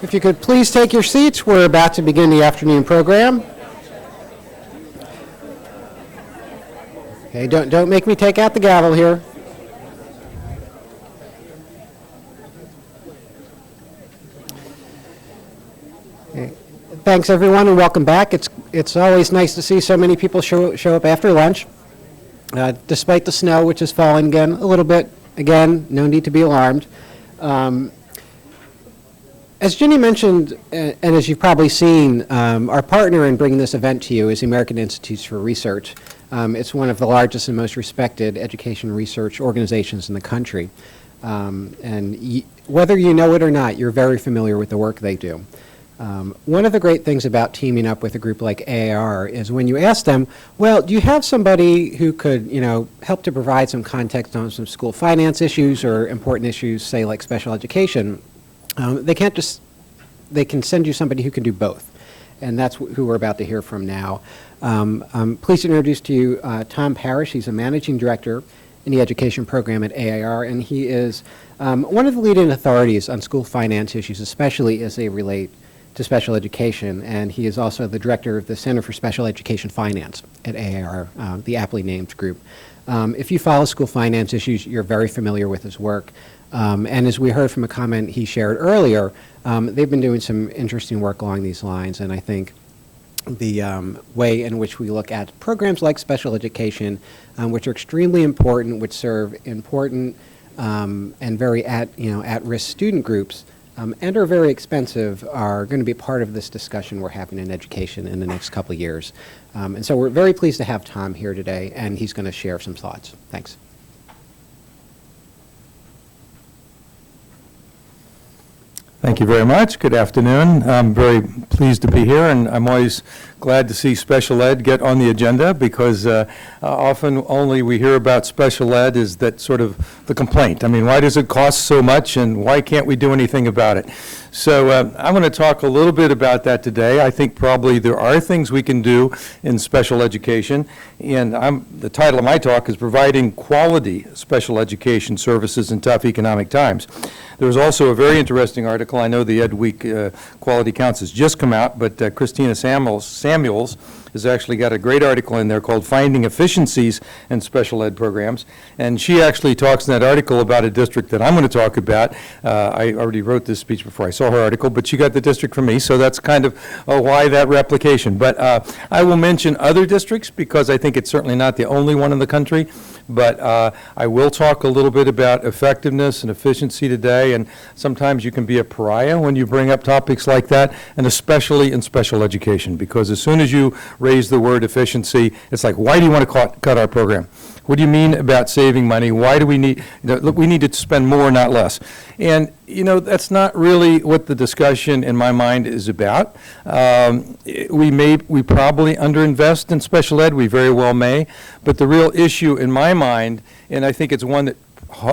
If you could please take your seats, we're about to begin the afternoon program. Okay, don't make me take out the gavel here. Okay. Thanks everyone and welcome back. It's always nice to see so many people show up after lunch. Despite the snow, which is falling again a little bit, again, no need to be alarmed. As Ginny mentioned, and as you've probably seen, our partner in bringing this event to you is the American Institutes for Research. It's one of the largest and most respected education research organizations in the country. And whether you know it or not, you're very familiar with the work they do. One of the great things about teaming up with a group like AAR is when you ask them, well, do you have somebody who could, help to provide some context on some school finance issues or important issues, say like special education? They can send you somebody who can do both. And that's who we're about to hear from now. I'm pleased to introduce to you Tom Parrish. He's a managing director in the education program at AAR, and he is one of the leading authorities on school finance issues, especially as they relate to special education. And he is also the director of the Center for Special Education Finance at AAR, the aptly named group. If you follow school finance issues, you're very familiar with his work. And as we heard from a comment he shared earlier, they've been doing some interesting work along these lines, and I think the way in which we look at programs like special education, which are extremely important, which serve important and very at-risk student groups, and are very expensive, are going to be part of this discussion we're having in education in the next couple of years. And so we're very pleased to have Tom here today, and he's going to share some thoughts. Thanks. Thank you very much. Good afternoon. I'm very pleased to be here, and I'm always glad to see special ed get on the agenda because often only we hear about special ed is that sort of the complaint. I mean, why does it cost so much and why can't we do anything about it? So I'm going to talk a little bit about that today. I think probably there are things we can do in special education, and the title of my talk is Providing Quality Special Education Services in Tough Economic Times. There was also a very interesting article. I know the Ed Week Quality Counts has just come out, but Christina Samuels has actually got a great article in there called Finding Efficiencies in Special Ed Programs. And she actually talks in that article about a district that I'm going to talk about. I already wrote this speech before I saw her article, but she got the district from me, so that's kind of why that replication. But I will mention other districts because I think it's certainly not the only one in the country. But I will talk a little bit about effectiveness and efficiency today, and sometimes you can be a pariah when you bring up topics like that, and especially in special education, because as soon as you raise the word efficiency, it's like, why do you want to cut our program? What do you mean about saving money? Why do we need, look, we need to spend more, not less. And, that's not really what the discussion in my mind is about. We probably underinvest in special ed, we very well may, but the real issue in my mind, and I think it's one that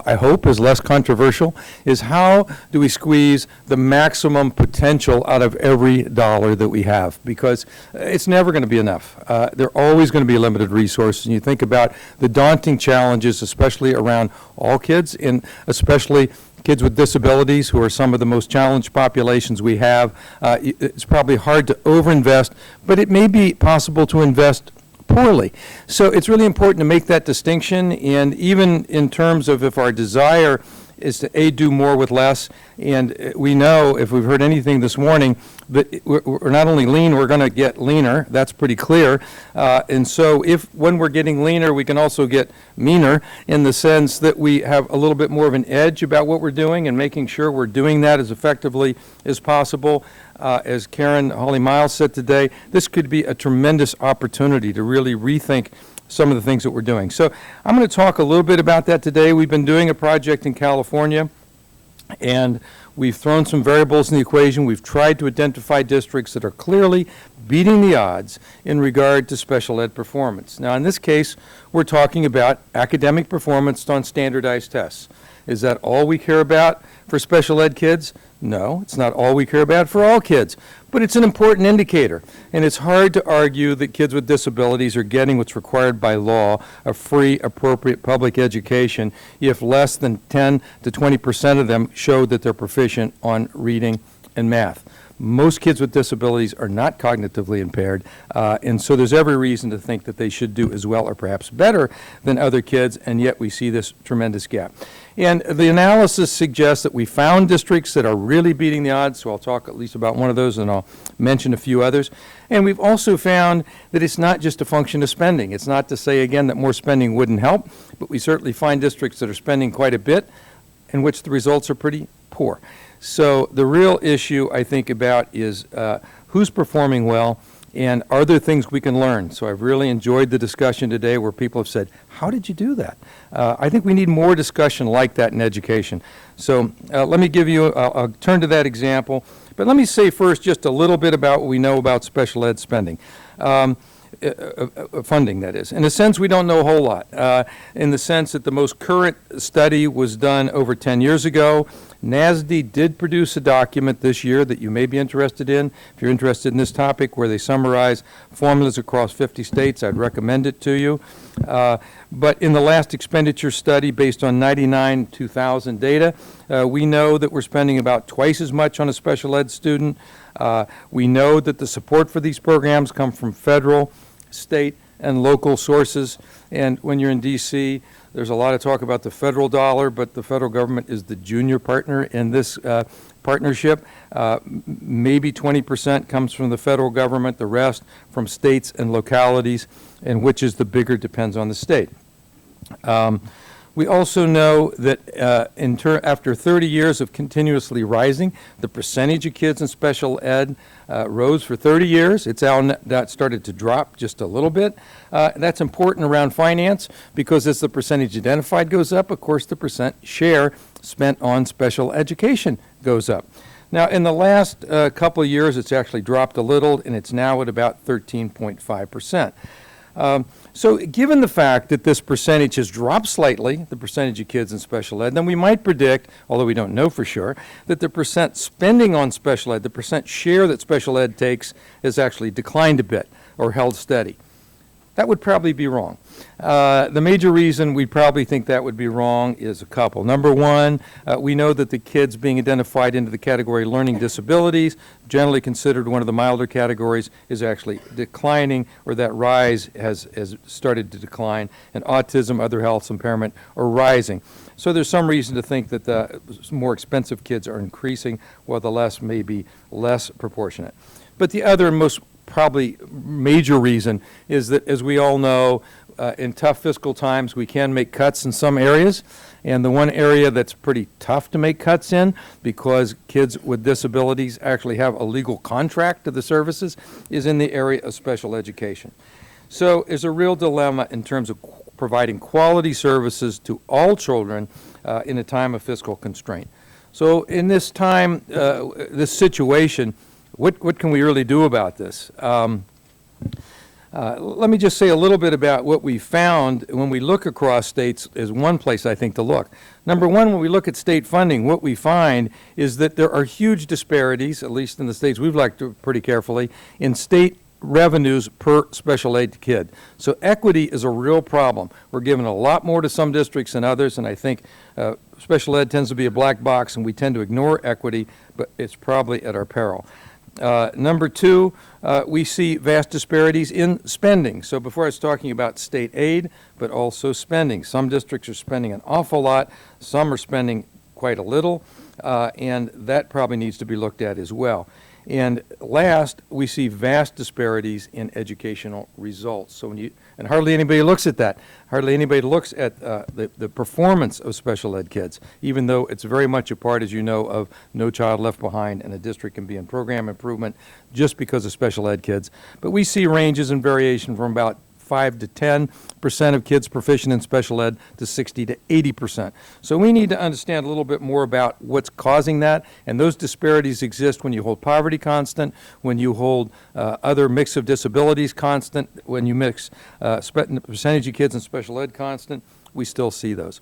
I hope is less controversial, is how do we squeeze the maximum potential out of every dollar that we have, because it's never going to be enough. There are always going to be limited resources, and you think about the daunting challenges, especially around all kids, and especially kids with disabilities, who are some of the most challenged populations we have. It's probably hard to overinvest, but it may be possible to invest poorly. So it's really important to make that distinction, and even in terms of if our desire is to do more with less, and we know, if we've heard anything this morning, that we're not only lean, we're going to get leaner. That's pretty clear. And so when we're getting leaner, we can also get meaner, in the sense that we have a little bit more of an edge about what we're doing and making sure we're doing that as effectively as possible. As Karen Hawley-Miles said today, this could be a tremendous opportunity to really rethink some of the things that we're doing. So I'm going to talk a little bit about that today. We've been doing a project in California, and we've thrown some variables in the equation. We've tried to identify districts that are clearly beating the odds in regard to special ed performance. Now, in this case, we're talking about academic performance on standardized tests. Is that all we care about for special ed kids? No, it's not all we care about for all kids, but it's an important indicator. And it's hard to argue that kids with disabilities are getting what's required by law, a free, appropriate public education, if less than 10 to 20% of them show that they're proficient on reading and math. Most kids with disabilities are not cognitively impaired, and so there's every reason to think that they should do as well or perhaps better than other kids, and yet we see this tremendous gap. And the analysis suggests that we found districts that are really beating the odds, so I'll talk at least about one of those, and I'll mention a few others. And we've also found that it's not just a function of spending. It's not to say, again, that more spending wouldn't help, but we certainly find districts that are spending quite a bit in which the results are pretty poor. So the real issue I think about is who's performing well, and are there things we can learn? So I've really enjoyed the discussion today where people have said, how did you do that? I think we need more discussion like that in education. So let me give you, I'll turn to that example, but let me say first just a little bit about what we know about special ed spending. Funding, that is. In a sense, we don't know a whole lot. In the sense that the most current study was done over 10 years ago. NASD did produce a document this year that you may be interested in. If you're interested in this topic, where they summarize formulas across 50 states, I'd recommend it to you. But in the last expenditure study, based on 99-2000 data, we know that we're spending about twice as much on a special ed student. We know that the support for these programs come from federal, state, and local sources. And when you're in D.C., there's a lot of talk about the federal dollar, but the federal government is the junior partner in this partnership. Maybe 20% comes from the federal government, the rest from states and localities, and which is the bigger depends on the state. We also know that after 30 years of continuously rising, the percentage of kids in special ed rose for 30 years. It's now that started to drop just a little bit. That's important around finance because as the percentage identified goes up, of course, the percent share spent on special education goes up. Now, in the last couple of years, it's actually dropped a little, and it's now at about 13.5%. So given the fact that this percentage has dropped slightly, the percentage of kids in special ed, then we might predict, although we don't know for sure, that the percent spending on special ed, the percent share that special ed takes, has actually declined a bit or held steady. That would probably be wrong. The major reason we probably think that would be wrong is a couple. Number one, we know that the kids being identified into the category learning disabilities, generally considered one of the milder categories, is actually declining, or that rise has started to decline, and autism, other health impairment are rising. So there's some reason to think that the more expensive kids are increasing, while the less may be less proportionate. But the other most probably major reason is that, as we all know, in tough fiscal times, we can make cuts in some areas. And the one area that's pretty tough to make cuts in, because kids with disabilities actually have a legal contract to the services, is in the area of special education. So there's a real dilemma in terms of providing quality services to all children in a time of fiscal constraint. So in this time, this situation, what can we really do about this? Let me just say a little bit about what we found when we look across states is one place I think to look. Number one, when we look at state funding, what we find is that there are huge disparities, at least in the states we've looked at pretty carefully, in state revenues per special ed kid. So equity is a real problem. We're giving a lot more to some districts than others, and I think special ed tends to be a black box, and we tend to ignore equity, but it's probably at our peril. Number two, we see vast disparities in spending. So before I was talking about state aid, but also spending. Some districts are spending an awful lot, some are spending quite a little, and that probably needs to be looked at as well. And last, we see vast disparities in educational results. So and hardly anybody looks at that. Hardly anybody looks at the performance of special ed kids, even though it's very much a part, as you know, of No Child Left Behind, and a district can be in program improvement just because of special ed kids. But we see ranges and variation from about 5 to 10% of kids proficient in special ed to 60 to 80%. So we need to understand a little bit more about what's causing that, and those disparities exist when you hold poverty constant, when you hold other mix of disabilities constant, when you mix percentage of kids in special ed constant. We still see those.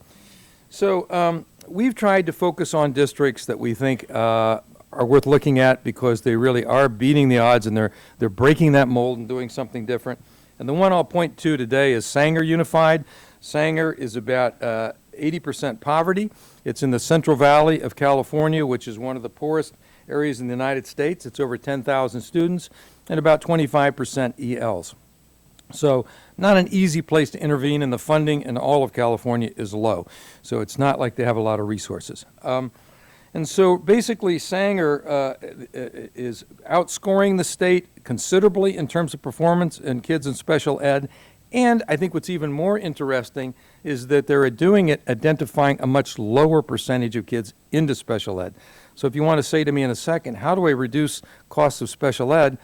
So we've tried to focus on districts that we think are worth looking at because they really are beating the odds, and they're breaking that mold and doing something different. And the one I'll point to today is Sanger Unified. Sanger is about 80% poverty. It's in the Central Valley of California, which is one of the poorest areas in the United States. It's over 10,000 students and about 25% ELs. So not an easy place to intervene, and the funding in all of California is low. So it's not like they have a lot of resources. And so basically Sanger is outscoring the state considerably in terms of performance in kids in special ed. And I think what's even more interesting is that they're doing it identifying a much lower percentage of kids into special ed. So if you want to say to me in a second, how do I reduce costs of special ed?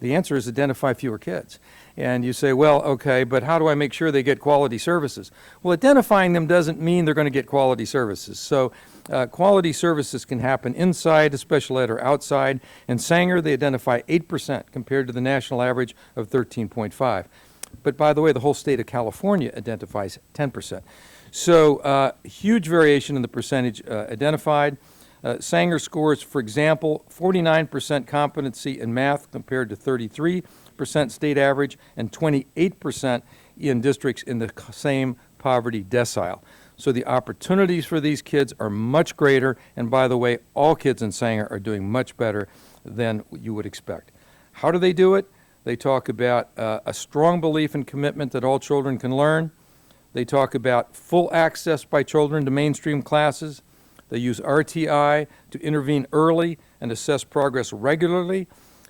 The answer is identify fewer kids. And you say, well, okay, but how do I make sure they get quality services? Well, identifying them doesn't mean they're going to get quality services. So quality services can happen inside a special ed or outside. In Sanger, they identify 8% compared to the national average of 13.5. But by the way, the whole state of California identifies 10%. So huge variation in the percentage identified. Sanger scores, for example, 49% competency in math compared to 33% state average and 28% in districts in the same poverty decile. So the opportunities for these kids are much greater, and by the way, all kids in Sanger are doing much better than you would expect. How do they do it? They talk about a strong belief and commitment that all children can learn. They talk about full access by children to mainstream classes. They use RTI to intervene early and assess progress regularly.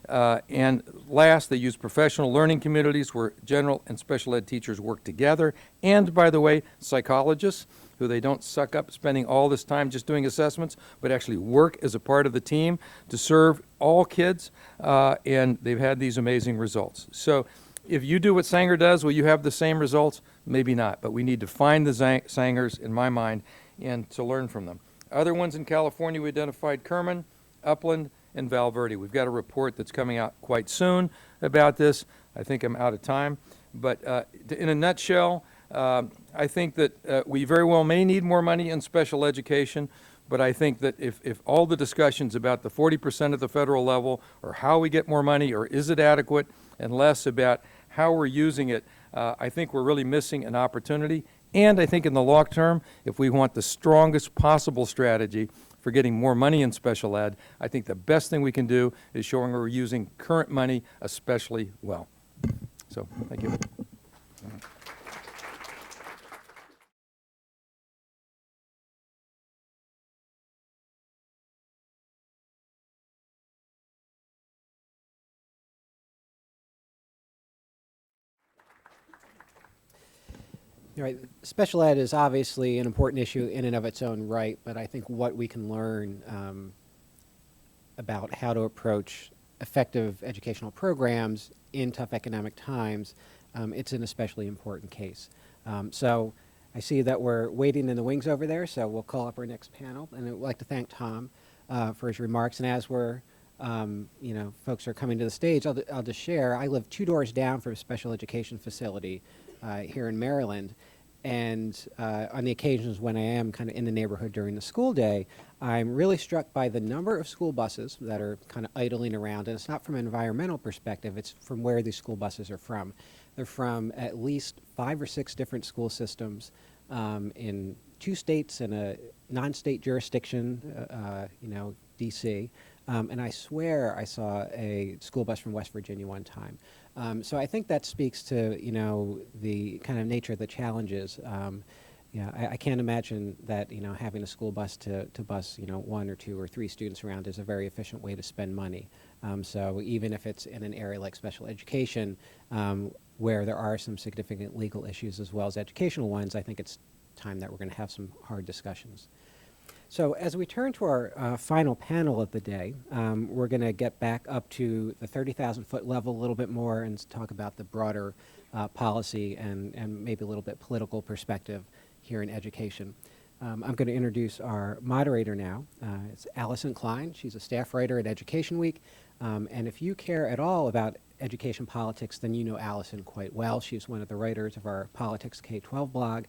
And last, they use professional learning communities where general and special ed teachers work together. And, by the way, psychologists, who they don't suck up spending all this time just doing assessments, but actually work as a part of the team to serve all kids. And they've had these amazing results. So if you do what Sanger does, will you have the same results? Maybe not. But we need to find the Sangers, in my mind, and to learn from them. Other ones in California, we identified Kerman, Upland, and Val Verde. We've got a report that's coming out quite soon about this. I think I'm out of time. But in a nutshell, I think that we very well may need more money in special education, but I think that if all the discussions about the 40% at the federal level, or how we get more money, or is it adequate, and less about how we're using it, I think we're really missing an opportunity. And I think in the long term, if we want the strongest possible strategy for getting more money in special ed, I think the best thing we can do is showing we're using current money especially well. So, thank you. Right. Special ed is obviously an important issue in and of its own right, but I think what we can learn about how to approach effective educational programs in tough economic times, it's an especially important case. So I see that we're waiting in the wings over there, so we'll call up our next panel. And I'd like to thank Tom for his remarks. And as we're, folks are coming to the stage, I'll just share. I live 2 doors down from a special education facility here in Maryland. And on the occasions when I am kind of in the neighborhood during the school day, I'm really struck by the number of school buses that are kind of idling around. And it's not from an environmental perspective, it's from where these school buses are from. They're from at least 5 or 6 different school systems in 2 states and a non-state jurisdiction, DC. And I swear I saw a school bus from West Virginia one time. So I think that speaks to, the kind of nature of the challenges. I can't imagine that, having a school bus to bus, 1 or 2 or 3 students around is a very efficient way to spend money. So even if it's in an area like special education, where there are some significant legal issues as well as educational ones, I think it's time that we're going to have some hard discussions. So as we turn to our final panel of the day, we're going to get back up to the 30,000-foot level a little bit more and talk about the broader policy and maybe a little bit political perspective here in education. I'm going to introduce our moderator now. It's Allison Klein. She's a staff writer at Education Week. And if you care at all about education politics, then you know Allison quite well. She's one of the writers of our Politics K-12 blog.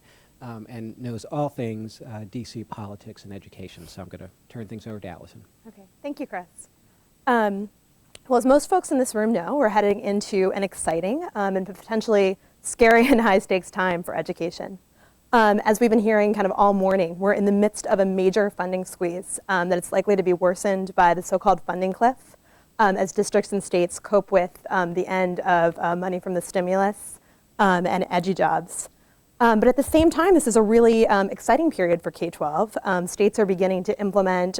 And knows all things DC politics and education. So I'm going to turn things over to Allison. Okay, thank you, Chris. Well, as most folks in this room know, we're heading into an exciting and potentially scary and high-stakes time for education. As we've been hearing kind of all morning, we're in the midst of a major funding squeeze that it's likely to be worsened by the so-called funding cliff as districts and states cope with the end of money from the stimulus and edgy jobs. But at the same time, this is a really exciting period for K-12. States are beginning to implement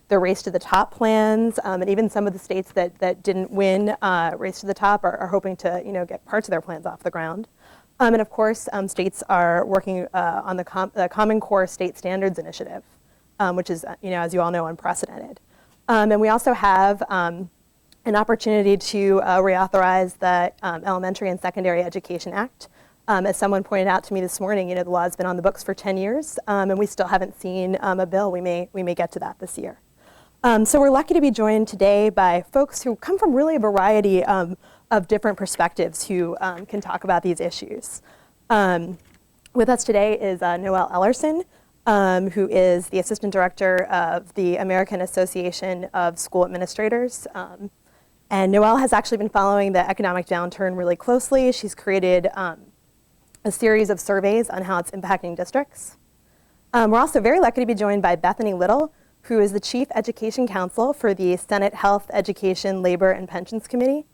their Race to the Top plans, and even some of the states that didn't win Race to the Top are hoping to get parts of their plans off the ground. And of course, states are working on the Common Core State Standards Initiative, which is, as you all know, unprecedented. And we also have an opportunity to reauthorize the Elementary and Secondary Education Act. As someone pointed out to me this morning, the law has been on the books for 10 years, and we still haven't seen a bill. We may get to that this year. So we're lucky to be joined today by folks who come from really a variety of different perspectives who can talk about these issues. With us today is Noelle Ellerson, who is the Assistant Director of the American Association of School Administrators. And Noelle has actually been following the economic downturn really closely. She's created a series of surveys on how it's impacting districts. We're also very lucky to be joined by Bethany Little, who is the Chief Education Counsel for the Senate Health, Education, Labor, and Pensions Committee.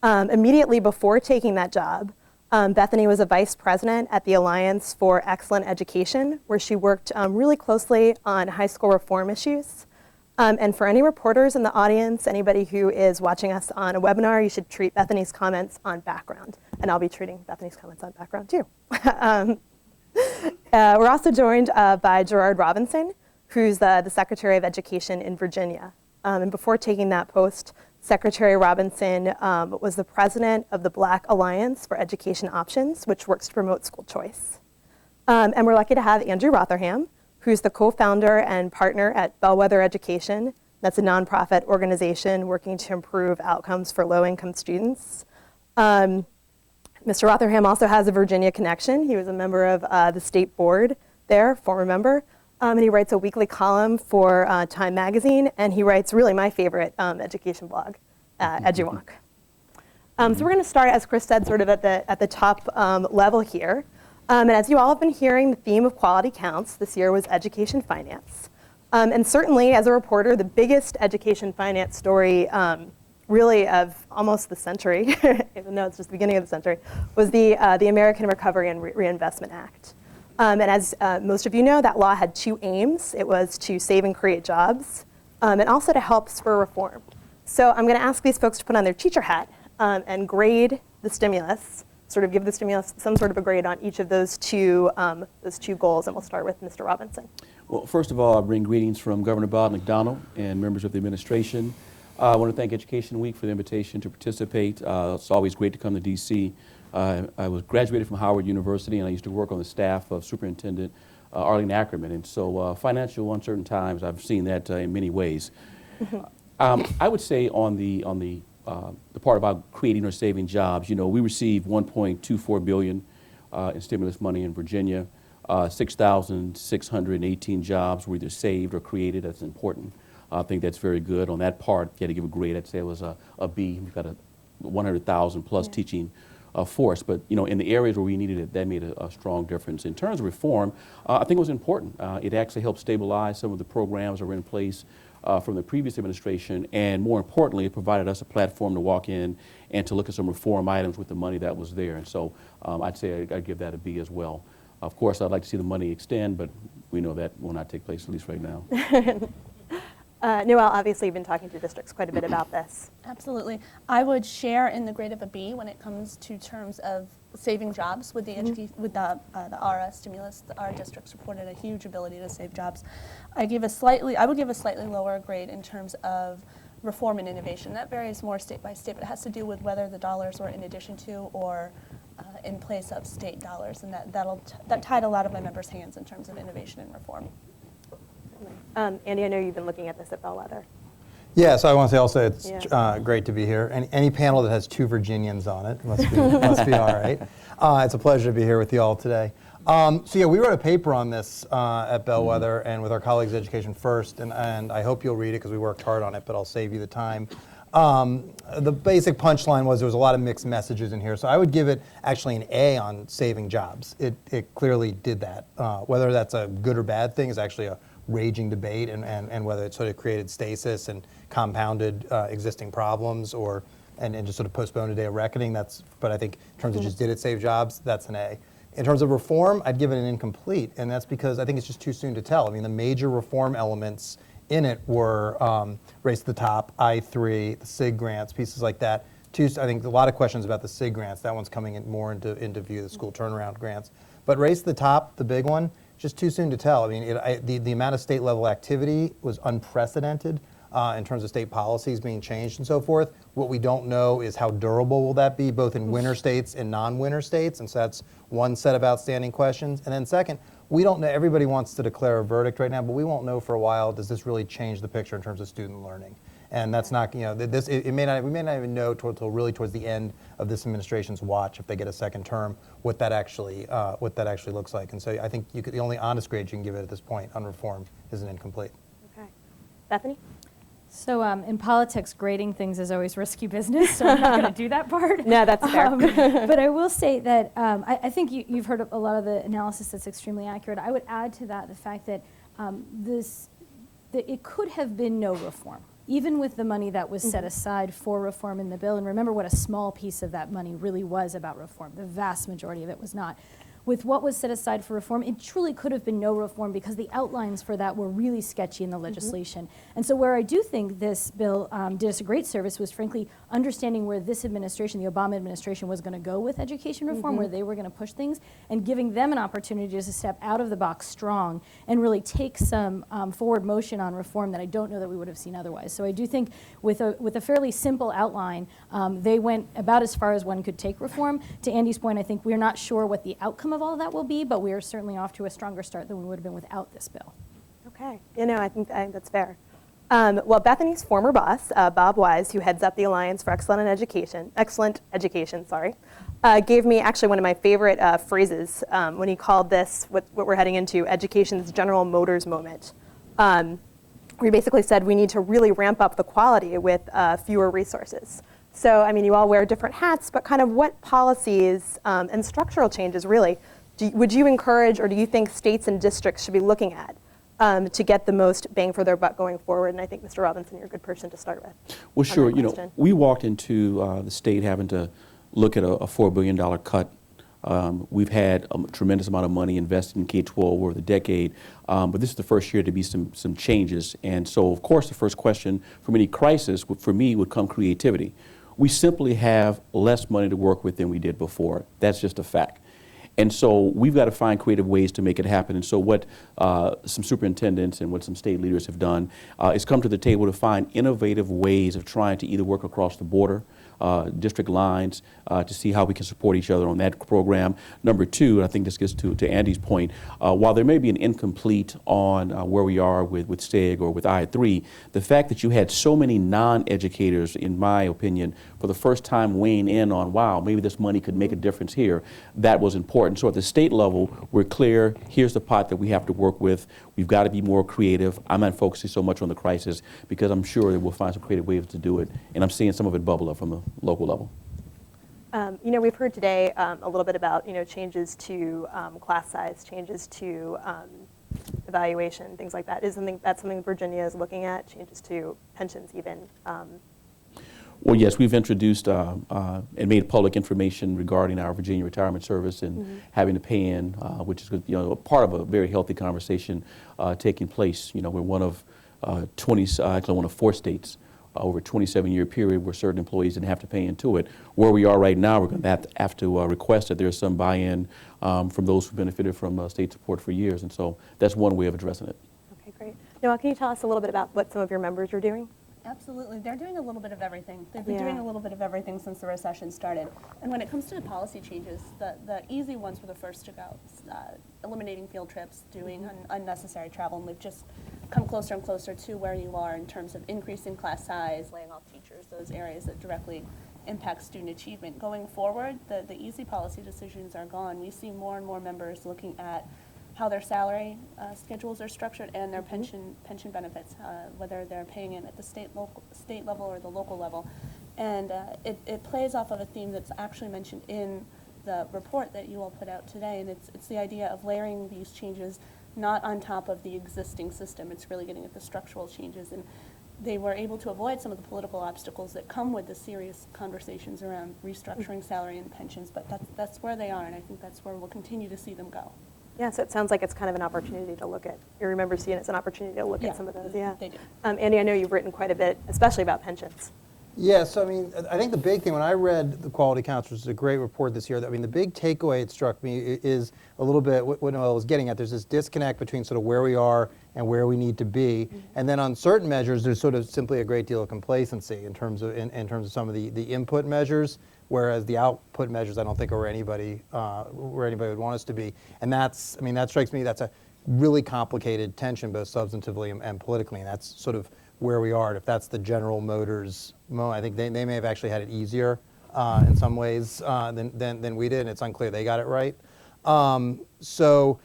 Immediately before taking that job, Bethany was a vice president at the Alliance for Excellent Education, where she worked really closely on high school reform issues. And for any reporters in the audience, anybody who is watching us on a webinar, you should treat Bethany's comments on background. And I'll be treating Bethany's comments on background too. We're also joined by Gerard Robinson, who's the Secretary of Education in Virginia. And before taking that post, Secretary Robinson was the president of the Black Alliance for Education Options, which works to promote school choice. And we're lucky to have Andrew Rotherham, who's the co-founder and partner at Bellwether Education. That's a nonprofit organization working to improve outcomes for low-income students. Mr. Rotherham also has a Virginia connection. He was a member of the state board there, former member. And he writes a weekly column for Time Magazine, and he writes really my favorite education blog, EduWonk. So we're going to start, as Chris said, sort of at the top level here. And as you all have been hearing, the theme of Quality Counts this year was education finance. And certainly, as a reporter, the biggest education finance story really of almost the century, even though it's just the beginning of the century, was the American Recovery and Reinvestment Act. And as most of you know, that law had two aims. It was to save and create jobs, and also to help spur reform. So I'm going to ask these folks to put on their teacher hat and grade the stimulus, sort of give the stimulus some sort of a grade on each of those two goals. And we'll start with Mr. Robinson. Well, first of all, I bring greetings from Governor Bob McDonnell and members of the administration. I want to thank Education Week for the invitation to participate. It's always great to come to D.C. I was graduated from Howard University, and I used to work on the staff of Superintendent Arlene Ackerman. And so financial uncertain times, I've seen that in many ways. I would say on the part about creating or saving jobs, we received $1.24 billion in stimulus money in Virginia. 6,618 jobs were either saved or created. That's important. I think that's very good. On that part, you had to give a grade. I'd say it was a B. We've got a 100,000 plus teaching force. But in the areas where we needed it, that made a strong difference. In terms of reform, I think it was important. It actually helped stabilize some of the programs that were in place from the previous administration, and more importantly, it provided us a platform to walk in and to look at some reform items with the money that was there. And so I'd say I'd give that a B as well. Of course, I'd like to see the money extend, but we know that will not take place, at least right now. Noelle, obviously you've been talking to districts quite a bit about this. Absolutely. I would share in the grade of a B when it comes to terms of saving jobs with the ARA stimulus. Our districts reported a huge ability to save jobs. I would give a slightly lower grade in terms of reform and innovation. That varies more state by state, but it has to do with whether the dollars were in addition to or in place of state dollars, and that tied a lot of my members' hands in terms of innovation and reform. Andy, I know you've been looking at this at Bellwether. Yeah, so I want to say also it's great to be here. Any panel that has two Virginians on it must be all right. It's a pleasure to be here with you all today. So yeah, we wrote a paper on this at Bellwether and with our colleagues Education First, and I hope you'll read it because we worked hard on it, but I'll save you the time. The basic punchline was there was a lot of mixed messages in here, so I would give it actually an A on saving jobs. It clearly did that. Whether that's a good or bad thing is actually a raging debate, and whether it sort of created stasis and compounded existing problems, or and just sort of postponed a day of reckoning. But I think in terms of just did it save jobs, that's an A. In terms of reform, I'd give it an incomplete, and that's because I think it's just too soon to tell. I mean, the major reform elements in it were Race to the Top, I-3, the SIG grants, pieces like that. I think a lot of questions about the SIG grants. That one's coming in more into view, the school turnaround grants. But Race to the Top, the big one, just too soon to tell. I mean, the amount of state level activity was unprecedented in terms of state policies being changed and so forth. What we don't know is how durable will that be, both in winner states and non-winner states, and so that's one set of outstanding questions. And then second, we don't know, everybody wants to declare a verdict right now, but we won't know for a while, does this really change the picture in terms of student learning? And that's not, we may not even know till really towards the end of this administration's watch, if they get a second term, what that actually looks like. And so I think the only honest grade you can give it at this point on reform is an incomplete. Okay. Bethany? So in politics, grading things is always risky business, so I'm not going to do that part. No, that's fair. But I will say that I think you've heard a lot of the analysis that's extremely accurate. I would add to that the fact that that it could have been no reform, even with the money that was set aside for reform in the bill. And remember what a small piece of that money really was about reform. The vast majority of it was not. With what was set aside for reform, it truly could have been no reform because the outlines for that were really sketchy in the legislation. And so where I do think this bill did us a great service was frankly understanding where this administration, the Obama administration, was going to go with education reform, where they were going to push things, and giving them an opportunity to step out of the box strong and really take some forward motion on reform that I don't know that we would have seen otherwise. So I do think with a fairly simple outline, they went about as far as one could take reform. To Andy's point, I think we're not sure what the outcome of all of that will be, but we are certainly off to a stronger start than we would have been without this bill. Okay. I think that's fair. Well, Bethany's former boss, Bob Wise, who heads up the Alliance for Excellent Education, gave me actually one of my favorite phrases when he called this, what we're heading into, education's General Motors moment. Where he basically said we need to really ramp up the quality with fewer resources. So, I mean, you all wear different hats, but kind of what policies and structural changes really would you encourage, or do you think states and districts should be looking at to get the most bang for their buck going forward? And I think, Mr. Robinson, you're a good person to start with. Well, sure. We walked into the state having to look at a $4 billion cut. We've had a tremendous amount of money invested in K-12 over the decade, but this is the first year to be some changes. And so, of course, the first question from any crisis, for me, would come creativity. We simply have less money to work with than we did before. That's just a fact. And so we've got to find creative ways to make it happen. And so what some superintendents and what some state leaders have done is come to the table to find innovative ways of trying to either work across the border, district lines, to see how we can support each other on that program. Number two, and I think this gets to Andy's point, while there may be an incomplete on where we are with SIG or with I-3, the fact that you had so many non-educators, in my opinion, for the first time weighing in on, wow, maybe this money could make a difference here, that was important. So at the state level, we're clear, here's the pot that we have to work with. We've got to be more creative. I'm not focusing so much on the crisis because I'm sure that we'll find some creative ways to do it. And I'm seeing some of it bubble up from the local level. We've heard today a little bit about, changes to class size, changes to evaluation, things like that. Is that something Virginia is looking at, changes to pensions even? Well, yes, we've introduced and made public information regarding our Virginia Retirement Service and having to pay in, which is a part of a very healthy conversation taking place. We're one of 4 states over a 27-year period where certain employees didn't have to pay into it. Where we are right now, we're going to have to request that there's some buy-in from those who benefited from state support for years, and so that's one way of addressing it. Okay, great. Noah, can you tell us a little bit about what some of your members are doing? Absolutely. They're doing a little bit of everything. They've been doing a little bit of everything since the recession started. And when it comes to the policy changes, the easy ones were the first to go. Eliminating field trips, doing unnecessary travel, and they've just come closer and closer to where you are in terms of increasing class size, laying off teachers, those areas that directly impact student achievement. Going forward, the easy policy decisions are gone. We see more and more members looking at how their salary schedules are structured and their pension benefits, whether they're paying it at the state level or the local level. And it plays off of a theme that's actually mentioned in the report that you all put out today, and it's the idea of layering these changes not on top of the existing system. It's really getting at the structural changes, and they were able to avoid some of the political obstacles that come with the serious conversations around restructuring salary and pensions, but that's where they are, and I think that's where we'll continue to see them go. Yeah, so it sounds like it's kind of an opportunity to look at. You remember seeing it as an opportunity to look at some of those, yeah. They do. Andy, I know you've written quite a bit, especially about pensions. Yeah, so I mean, I think the big thing, when I read the Quality Counts, which is a great report this year, I mean, the big takeaway it struck me is a little bit what Noelle was getting at. There's this disconnect between sort of where we are and where we need to be. And then on certain measures, there's sort of simply a great deal of complacency in terms of some of the input measures, whereas the output measures I don't think are where anybody would want us to be. And that's, I mean, that strikes me, that's a really complicated tension, both substantively and politically, and that's sort of where we are. If that's the General Motors moment, I think they may have actually had it easier in some ways than we did, and it's unclear they got it right. So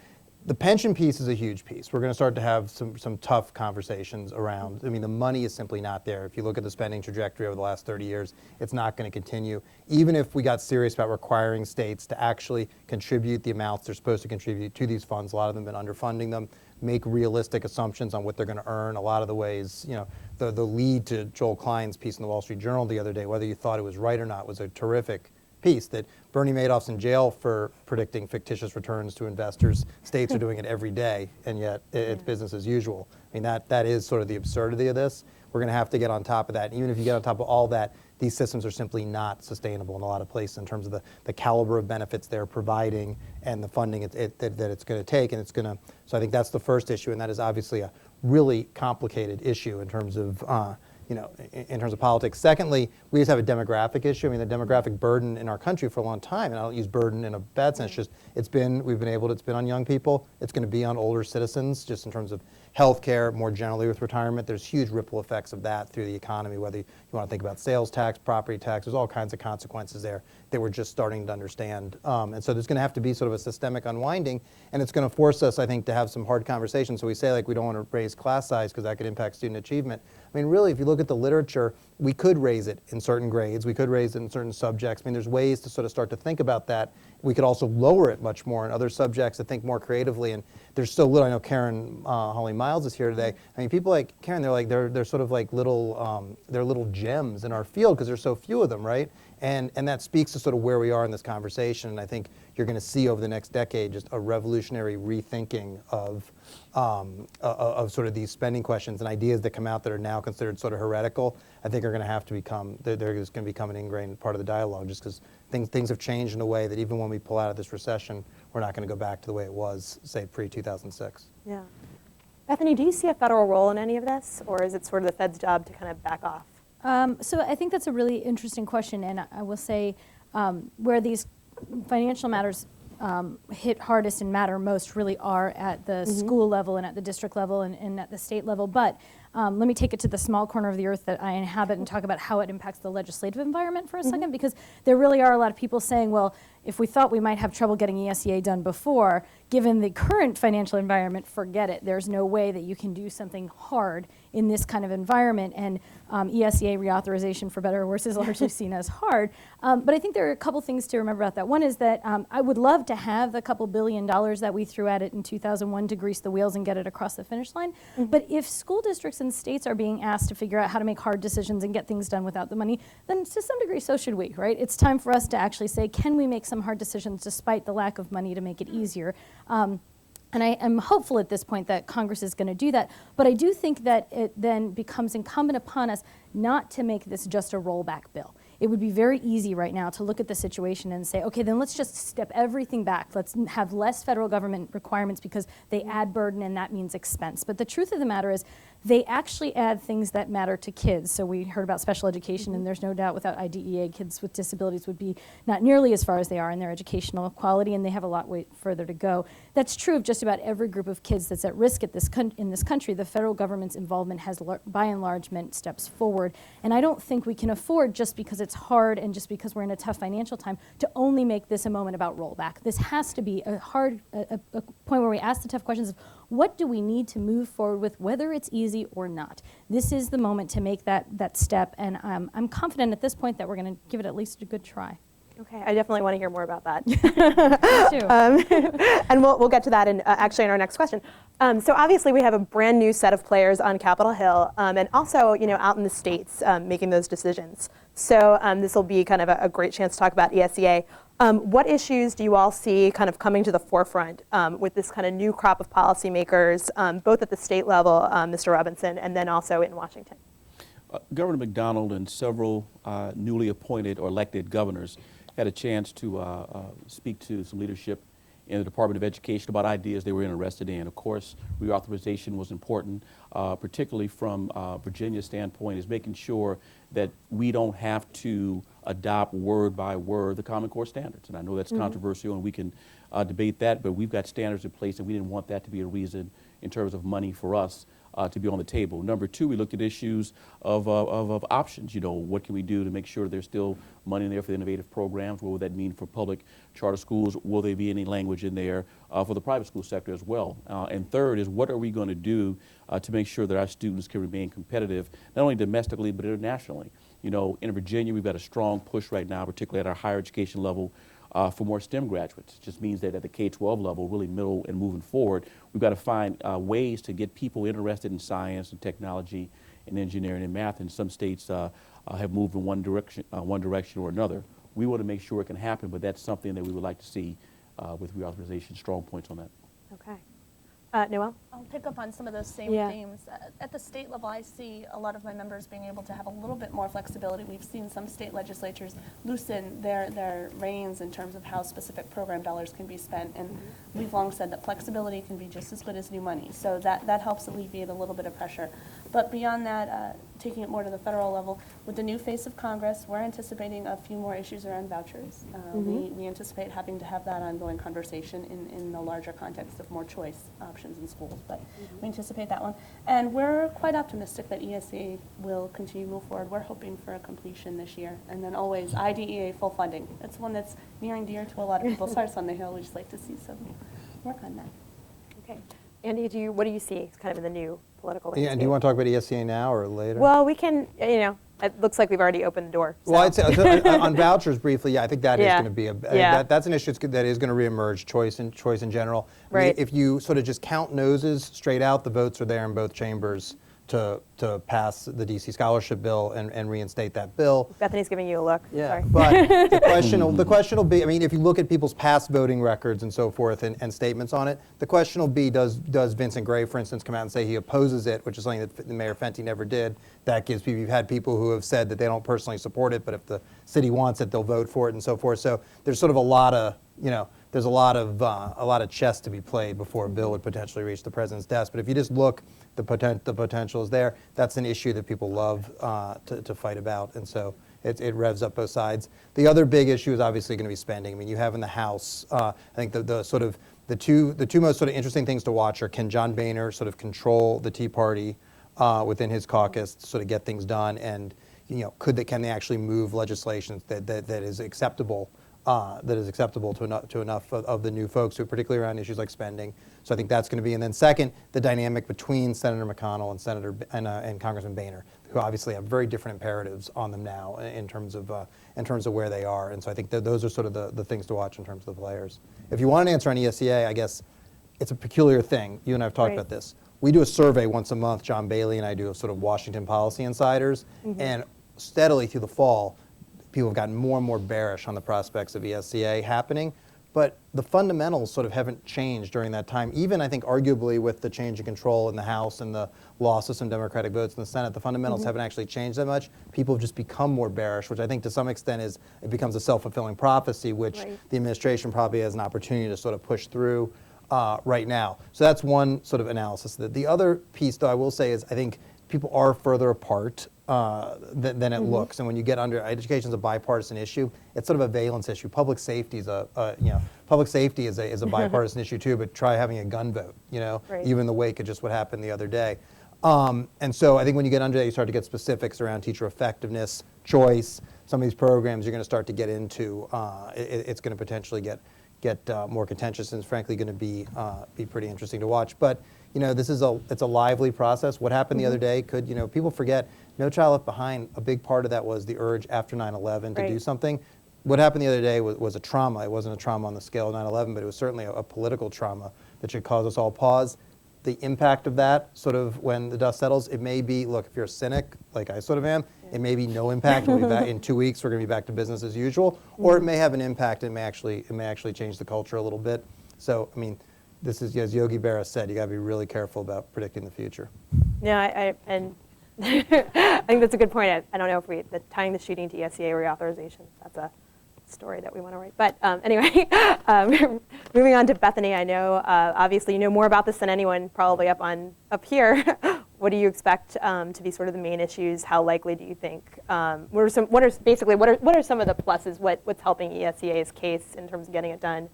the pension piece is a huge piece. We're going to start to have some tough conversations around, I mean, the money is simply not there. If you look at the spending trajectory over the last 30 years, it's not going to continue. Even if we got serious about requiring states to actually contribute the amounts they're supposed to contribute to these funds, a lot of them have been underfunding them, make realistic assumptions on what they're going to earn. A lot of the ways, you know, the lead to Joel Klein's piece in the Wall Street Journal the other day, whether you thought it was right or not, was a terrific piece, that Bernie Madoff's in jail for predicting fictitious returns to investors. States are doing it every day, and yet it's business as usual. I mean, that is sort of the absurdity of this. We're going to have to get on top of that. And even if you get on top of all that, these systems are simply not sustainable in a lot of places in terms of the caliber of benefits they're providing and the funding that it's going to take. And it's going to, so I think that's the first issue, and that is obviously a really complicated issue in terms of in terms of politics. Secondly, we just have a demographic issue. I mean, the demographic burden in our country for a long time, and I don't use burden in a bad sense, just it's been on young people. It's going to be on older citizens, just in terms of health care, more generally with retirement. There's huge ripple effects of that through the economy, whether you want to think about sales tax, property tax, there's all kinds of consequences there that we're just starting to understand. And so there's going to have to be sort of a systemic unwinding, and it's going to force us, I think, to have some hard conversations. So we say, like, we don't want to raise class size because that could impact student achievement. I mean, really, if you look at the literature, we could raise it in certain grades. We could raise it in certain subjects. I mean, there's ways to sort of start to think about that. We could also lower it much more in other subjects to think more creatively. And there's still little, I know Karen Holly Miles is here today. I mean, people like Karen, they're sort of like little, they're little gems in our field because there's so few of them, right? And that speaks to sort of where we are in this conversation. And I think you're going to see over the next decade just a revolutionary rethinking of sort of these spending questions and ideas that come out that are now considered sort of heretical. I think are going to have to become, they're just going to become an ingrained part of the dialogue, just because things have changed in a way that even when we pull out of this recession, we're not going to go back to the way it was, say, pre-2006. Yeah. Bethany, do you see a federal role in any of this, or is it sort of the Fed's job to kind of back off? So I think that's a really interesting question, and I will say where these financial matters hit hardest and matter most really are at the school level and at the district level and at the state level. But let me take it to the small corner of the earth that I inhabit and talk about how it impacts the legislative environment for a second, because there really are a lot of people saying, well, if we thought we might have trouble getting ESEA done before, given the current financial environment, forget it. There's no way that you can do something hard in this kind of environment, and ESEA reauthorization, for better or worse, is largely seen as hard. But I think there are a couple things to remember about that. One is that I would love to have the couple $2 billion that we threw at it in 2001 to grease the wheels and get it across the finish line. But if school districts and states are being asked to figure out how to make hard decisions and get things done without the money, then to some degree so should we, right? It's time for us to actually say, can we make some hard decisions despite the lack of money to make it easier? And I am hopeful at this point that Congress is going to do that. But I do think that it then becomes incumbent upon us not to make this just a rollback bill. It would be very easy right now to look at the situation and say, okay, then let's just step everything back. Let's have less federal government requirements because they add burden and that means expense. But the truth of the matter is they actually add things that matter to kids. So we heard about special education, and there's no doubt without IDEA, kids with disabilities would be not nearly as far as they are in their educational quality, and they have a lot further to go. That's true of just about every group of kids that's at risk at in this country. The federal government's involvement has, by and large, meant steps forward. And I don't think we can afford, just because it's hard and just because we're in a tough financial time, to only make this a moment about rollback. This has to be a point where we ask the tough questions of, what do we need to move forward with, whether it's easy or not? This is the moment to make that step, and I'm confident at this point that we're going to give it at least a good try. Okay, I definitely want to hear more about that. Me too. And we'll get to that actually in our next question. So obviously we have a brand new set of players on Capitol Hill, and also out in the states making those decisions. So this will be kind of a great chance to talk about ESEA. What issues do you all see kind of coming to the forefront with this kind of new crop of policymakers, both at the state level, Mr. Robinson, and then also in Washington? Governor McDonald and several newly appointed or elected governors had a chance to speak to some leadership in the Department of Education about ideas they were interested in. Of course, reauthorization was important, particularly from Virginia's standpoint, is making sure that we don't have to adopt word by word the Common Core standards. And I know that's controversial, and we can debate that, but we've got standards in place, and we didn't want that to be a reason in terms of money for us to be on the table. Number two, we looked at issues of options. What can we do to make sure there's still money in there for the innovative programs? What would that mean for public charter schools? Will there be any language in there for the private school sector as well? And third is, what are we going to do to make sure that our students can remain competitive, not only domestically but internationally? In Virginia, we've got a strong push right now, particularly at our higher education level, for more STEM graduates. It just means that at the K-12 level, really middle and moving forward, we've got to find ways to get people interested in science and technology and engineering and math. And some states have moved in one direction or another. We want to make sure it can happen, but that's something that we would like to see with reauthorization. Strong points on that. Okay. Noelle? I'll pick up on some of those same themes. At the state level, I see a lot of my members being able to have a little bit more flexibility. We've seen some state legislatures loosen their reins in terms of how specific program dollars can be spent, and we've long said that flexibility can be just as good as new money. So that helps alleviate a little bit of pressure. But beyond that, taking it more to the federal level, with the new face of Congress, we're anticipating a few more issues around vouchers. We anticipate having to have that ongoing conversation in the larger context of more choice options in schools, but we anticipate that one. And we're quite optimistic that ESEA will continue to move forward. We're hoping for a completion this year. And then always IDEA full funding. That's one that's near and dear to a lot of people's hearts on the Hill. We just like to see some work on that. Okay. Andy, what do you see kind of in the new political landscape? Yeah, and do you want to talk about ESEA now or later? Well, we can, it looks like we've already opened the door. Well, I'd say on vouchers briefly, yeah, I think that is going to be that's an issue that is going to reemerge, choice in general. Right. I mean, if you sort of just count noses straight out, the votes are there in both chambers to pass the DC scholarship bill and reinstate that bill. Bethany's giving you a look. Yeah, Sorry. but the question will be, I mean, if you look at people's past voting records and so forth and statements on it, the question will be, does Vincent Gray, for instance, come out and say he opposes it, which is something that Mayor Fenty never did. That gives people, you've had people who have said that they don't personally support it, but if the city wants it, they'll vote for it and so forth. So there's sort of a lot of, there's a lot of chess to be played before a bill would potentially reach the president's desk. But if you just look, the potential is there. That's an issue that people love to fight about, and so it revs up both sides. The other big issue is obviously going to be spending. I mean, you have in the House, I think the two most sort of interesting things to watch are, can John Boehner sort of control the Tea Party within his caucus to sort of get things done, and can they actually move legislation that is acceptable. To enough of the new folks, who particularly around issues like spending. So I think that's going to be, and then second, the dynamic between Senator McConnell and Congressman Boehner, who obviously have very different imperatives on them now in terms of where they are. And so I think that those are sort of the things to watch in terms of the players. If you want an answer on ESEA, I guess it's a peculiar thing. You and I have talked about this. We do a survey once a month. John Bailey and I do a sort of Washington Policy Insiders, and steadily through the fall, people have gotten more and more bearish on the prospects of ESEA happening, but the fundamentals sort of haven't changed during that time. Even, I think, arguably with the change in control in the House and the loss of some Democratic votes in the Senate, the fundamentals haven't actually changed that much. People have just become more bearish, which I think to some extent it becomes a self-fulfilling prophecy, which the administration probably has an opportunity to sort of push through. right now. So that's one sort of analysis. The other piece, though, I will say is I think people are further apart than it looks. And when you get under, education is a bipartisan issue. It's sort of a valence issue. Public safety is public safety is a bipartisan issue too. But try having a gun vote. Right. Even in the wake of just what happened the other day. And so I think when you get under that, you start to get specifics around teacher effectiveness, choice. Some of these programs you're going to start to get into. It's going to potentially get more contentious, and it's frankly going to be pretty interesting to watch. But this is it's a lively process. What happened the other day could people forget. No Child Left Behind. A big part of that was the urge after 9/11 to do something. What happened the other day was a trauma. It wasn't a trauma on the scale of 9/11, but it was certainly a political trauma that should cause us all pause. The impact of that, sort of when the dust settles, it may be, look, if you're a cynic, like I sort of am, it may be no impact. We'll be back in 2 weeks. We're going to be back to business as usual, or it may have an impact. It may actually change the culture a little bit. So, I mean, this is, as Yogi Berra said, you got to be really careful about predicting the future. Yeah, and I think that's a good point. I don't know if tying the shooting to SSEA reauthorization, that's a story that we want to write. But anyway, moving on to Bethany, I know obviously you know more about this than anyone probably up here. What do you expect to be sort of the main issues? How likely do you think? What are some of the pluses? What's helping SSEA's case in terms of getting it done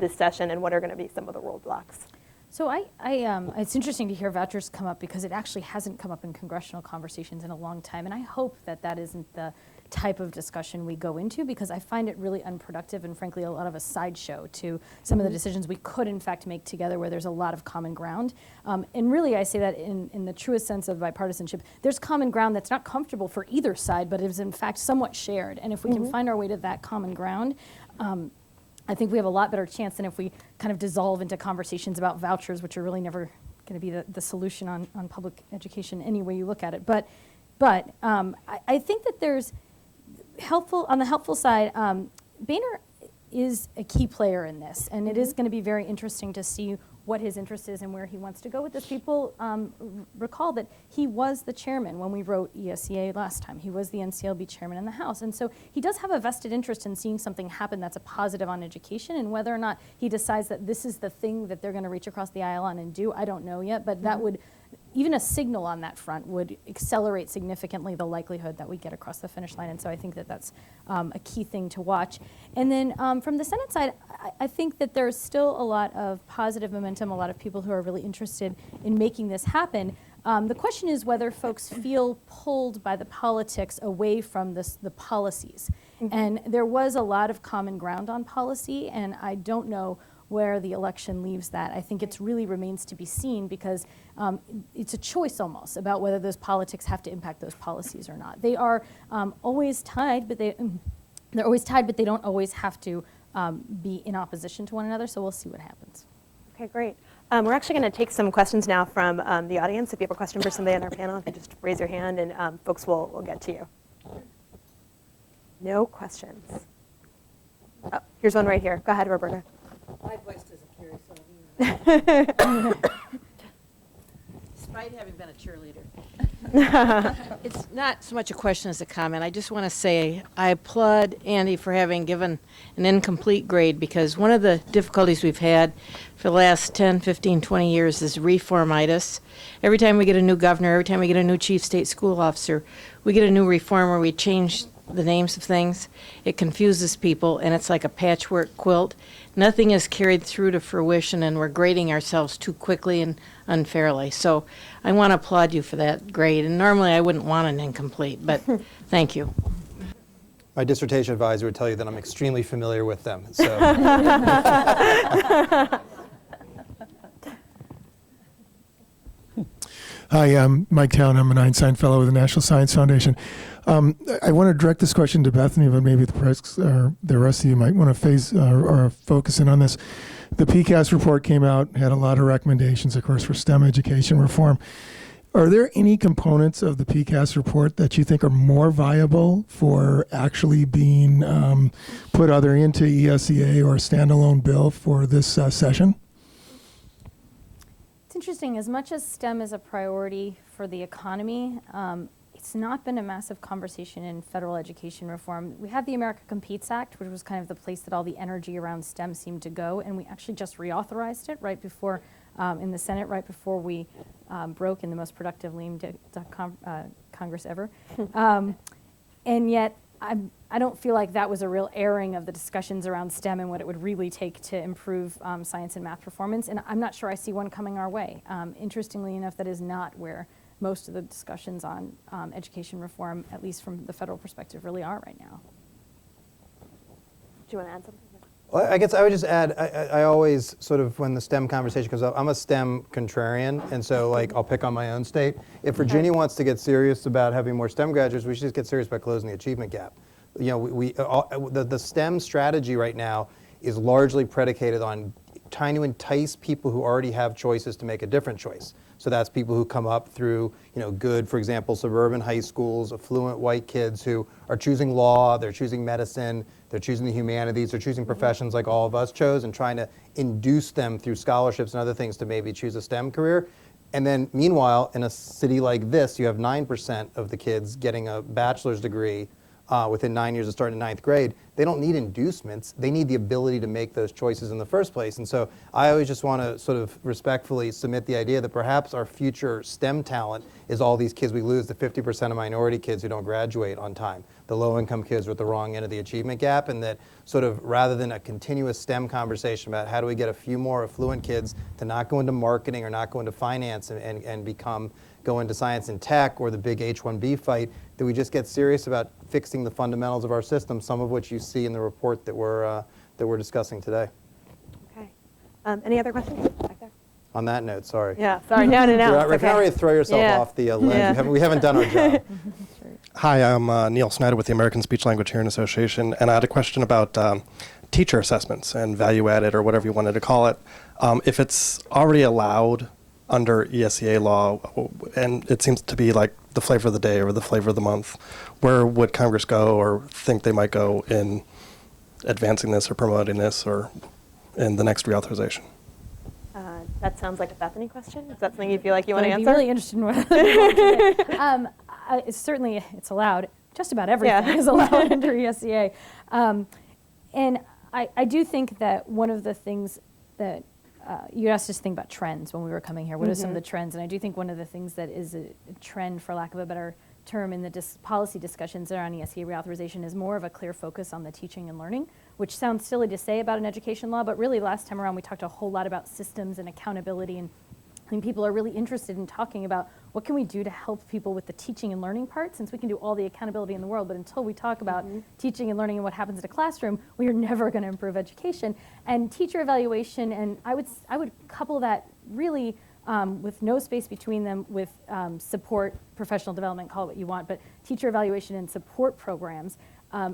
this session, and what are going to be some of the roadblocks? So it's interesting to hear vouchers come up because it actually hasn't come up in congressional conversations in a long time, and I hope that isn't the type of discussion we go into, because I find it really unproductive and frankly a lot of a sideshow to some of the decisions we could in fact make together where there's a lot of common ground. And really I say that in the truest sense of bipartisanship. There's common ground that's not comfortable for either side, but is in fact somewhat shared. And if we can find our way to that common ground, I think we have a lot better chance than if we kind of dissolve into conversations about vouchers, which are really never going to be the solution on public education any way you look at it. But I think that there's on the helpful side, Boehner is a key player in this, and it is going to be very interesting to see what his interest is and where he wants to go with this. People recall that he was the chairman when we wrote ESEA last time. He was the NCLB chairman in the House, and so he does have a vested interest in seeing something happen that's a positive on education, and whether or not he decides that this is the thing that they're going to reach across the aisle on and do, I don't know yet, but that would, even a signal on that front would accelerate significantly the likelihood that we get across the finish line. And so I think that's a key thing to watch. And then from the Senate side, I think that there's still a lot of positive momentum, a lot of people who are really interested in making this happen. The question is whether folks feel pulled by the politics away from the policies. And there was a lot of common ground on policy, and I don't know where the election leaves that. I think it really remains to be seen, because it's a choice almost about whether those politics have to impact those policies or not. They are always tied, but they're always tied, but they don't always have to be in opposition to one another. So we'll see what happens. Okay, great. We're actually going to take some questions now from the audience. If you have a question for somebody on our panel, if you just raise your hand, and folks will get to you. No questions. Oh, here's one right here. Go ahead, Roberta. My voice doesn't carry, so despite having been a cheerleader. It's not so much a question as a comment. I just want to say I applaud Andy for having given an incomplete grade, because one of the difficulties we've had for the last 10, 15, 20 years is reformitis. Every time we get a new governor, every time we get a new chief state school officer, we get a new reform where we change the names of things. It confuses people, and it's like a patchwork quilt. Nothing is carried through to fruition, and we're grading ourselves too quickly and unfairly. So I want to applaud you for that grade. And normally I wouldn't want an incomplete, but thank you. My dissertation advisor would tell you that I'm extremely familiar with them. So. Hi, I'm Mike Town. I'm an Einstein Fellow with the National Science Foundation. I want to direct this question to Bethany, but maybe the rest of you might want to focus in on this. The PCAST report came out, had a lot of recommendations, of course, for STEM education reform. Are there any components of the PCAST report that you think are more viable for actually being put either into ESEA or a standalone bill for this session? It's interesting. As much as STEM is a priority for the economy, it's it's not been a massive conversation in federal education reform. We have the America Competes Act, which was kind of the place that all the energy around STEM seemed to go, and we actually just reauthorized it right before, in the Senate, right before we broke in the most productive Congress ever. And yet, I don't feel like that was a real airing of the discussions around STEM and what it would really take to improve science and math performance, and I'm not sure I see one coming our way. Interestingly enough, that is not where most of the discussions on education reform, at least from the federal perspective, really are right now. Do you want to add something? Well, I guess I would just add, I always sort of, when the STEM conversation comes up, I'm a STEM contrarian, and so like I'll pick on my own state. If Virginia wants to get serious about having more STEM graduates, we should just get serious about closing the achievement gap. You know, the STEM strategy right now is largely predicated on trying to entice people who already have choices to make a different choice. So that's people who come up through, you know, good, for example, suburban high schools, affluent white kids who are choosing law, they're choosing medicine, they're choosing the humanities, they're choosing professions like all of us chose, and trying to induce them through scholarships and other things to maybe choose a STEM career. And then meanwhile, in a city like this, you have 9% of the kids getting a bachelor's degree within 9 years of starting ninth grade. They don't need inducements. They need the ability to make those choices in the first place. And so I always just want to sort of respectfully submit the idea that perhaps our future STEM talent is all these kids we lose, the 50% of minority kids who don't graduate on time, the low-income kids with the wrong end of the achievement gap, and that sort of rather than a continuous STEM conversation about how do we get a few more affluent kids to not go into marketing or not go into finance and go into science and tech or the big H-1B fight, that we just get serious about fixing the fundamentals of our system, some of which you see in the report that we're discussing today. Okay. Any other questions back there? On that note, sorry. Yeah, sorry. No. You're it's not ready to throw yourself Yeah. off the ledge. Yeah. We haven't done our job. Hi, I'm Neil Snyder with the American Speech Language Hearing Association, and I had a question about teacher assessments and value added, or whatever you wanted to call it. If it's already allowed under ESEA law, and it seems to be like the flavor of the day or the flavor of the month, where would Congress go or think they might go in advancing this or promoting this or in the next reauthorization? That sounds like a Bethany question. Is that something you feel like you want to I'd answer? be really interested in what it's certainly, it's allowed. Just about everything is allowed under ESEA. And I do think that one of the things that you asked us to think about trends when we were coming here. What are some of the trends? And I do think one of the things that is a trend, for lack of a better term, in the policy discussions around ESEA reauthorization is more of a clear focus on the teaching and learning, which sounds silly to say about an education law, but really last time around we talked a whole lot about systems and accountability, and I think people are really interested in talking about what can we do to help people with the teaching and learning part, since we can do all the accountability in the world, but until we talk about teaching and learning and what happens in a classroom, we are never going to improve education. And teacher evaluation, and I would couple that really with no space between them with support, professional development, call it what you want, but teacher evaluation and support programs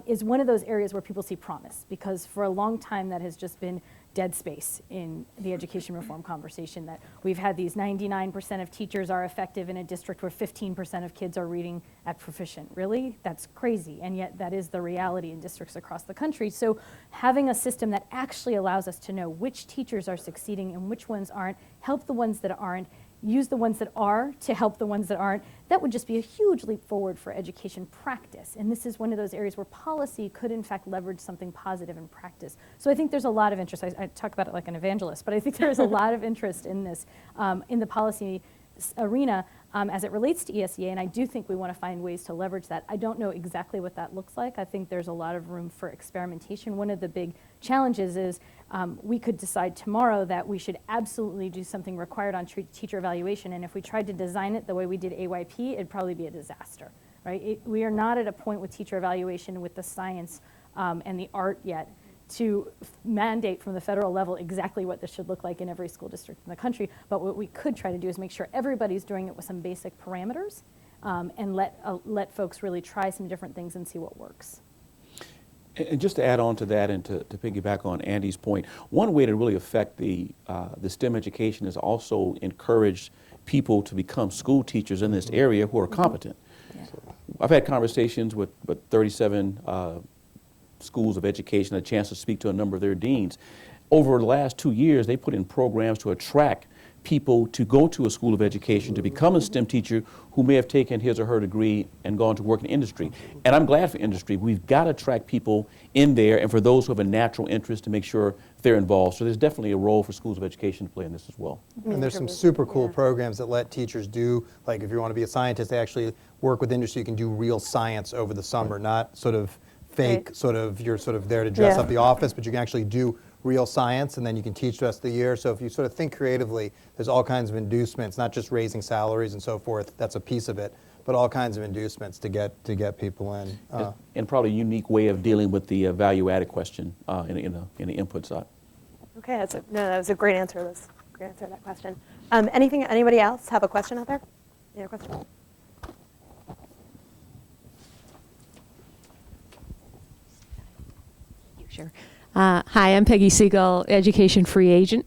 is one of those areas where people see promise, because for a long time that has just been dead space in the education reform conversation, that we've had these 99% of teachers are effective in a district where 15% of kids are reading at proficient. Really? That's crazy. And yet that is the reality in districts across the country. So having a system that actually allows us to know which teachers are succeeding and which ones aren't, help the ones that aren't, use the ones that are to help the ones that aren't, that would just be a huge leap forward for education practice. And this is one of those areas where policy could in fact leverage something positive in practice. So I think there's a lot of interest. I talk about it like an evangelist, but I think there's a lot of interest in this, in the policy arena as it relates to ESEA, and I do think we want to find ways to leverage that. I don't know exactly what that looks like. I think there's a lot of room for experimentation. One of the big challenges is we could decide tomorrow that we should absolutely do something required on teacher evaluation, and if we tried to design it the way we did AYP, it'd probably be a disaster, right? We are not at a point with teacher evaluation with the science and the art yet to mandate from the federal level exactly what this should look like in every school district in the country. But what we could try to do is make sure everybody's doing it with some basic parameters and let folks really try some different things and see what works. And just to add on to that and to piggyback on Andy's point, one way to really affect the STEM education is also encourage people to become school teachers in this area who are competent. Yeah. I've had conversations with 37 schools of education, a chance to speak to a number of their deans. Over the last 2 years, they put in programs to attract people to go to a school of education to become a STEM teacher who may have taken his or her degree and gone to work in industry. And I'm glad for industry. We've got to attract people in there, and for those who have a natural interest to make sure they're involved. So there's definitely a role for schools of education to play in this as well. And there's some super cool programs that let teachers do, like if you want to be a scientist, they actually work with industry. You can do real science over the summer, not sort of fake, sort of, you're sort of there to dress up the office, but you can actually do real science, and then you can teach the rest of the year. So if you sort of think creatively, there's all kinds of inducements, not just raising salaries and so forth. That's a piece of it, but all kinds of inducements to get people in. And probably a unique way of dealing with the value-added question in the input side. Okay, that was a great answer. That was a great answer to that question. Anybody else have a question out there? Any other question? Sure. Hi, I'm Peggy Siegel, education free agent.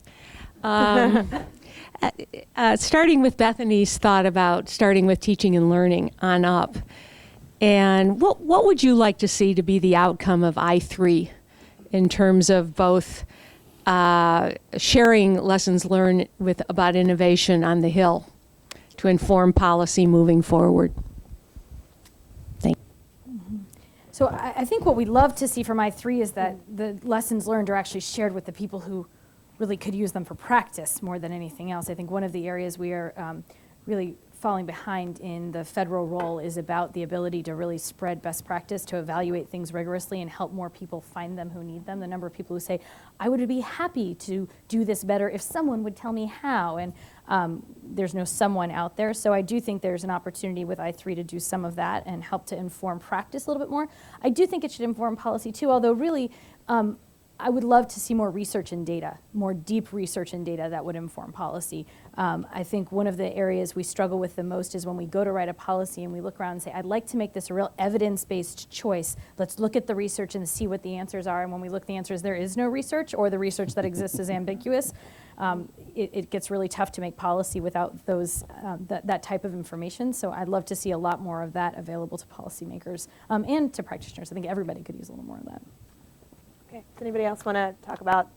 Starting with Bethany's thought about starting with teaching and learning on up, and what would you like to see to be the outcome of I3 in terms of both sharing lessons learned about innovation on the Hill to inform policy moving forward? So I think what we'd love to see from I3 is that the lessons learned are actually shared with the people who really could use them for practice more than anything else. I think one of the areas we are really falling behind in the federal role is about the ability to really spread best practice, to evaluate things rigorously and help more people find them who need them. The number of people who say, I would be happy to do this better if someone would tell me how. And there's no someone out there. So I do think there's an opportunity with I3 to do some of that and help to inform practice a little bit more. I do think it should inform policy too, although really I would love to see more research and data, more deep research and data that would inform policy. I think one of the areas we struggle with the most is when we go to write a policy and we look around and say, I'd like to make this a real evidence-based choice. Let's look at the research and see what the answers are. And when we look at the answers, there is no research, or the research that exists is ambiguous. It gets really tough to make policy without those that type of information. So I'd love to see a lot more of that available to policymakers and to practitioners. I think everybody could use a little more of that. Okay. Does anybody else want to talk about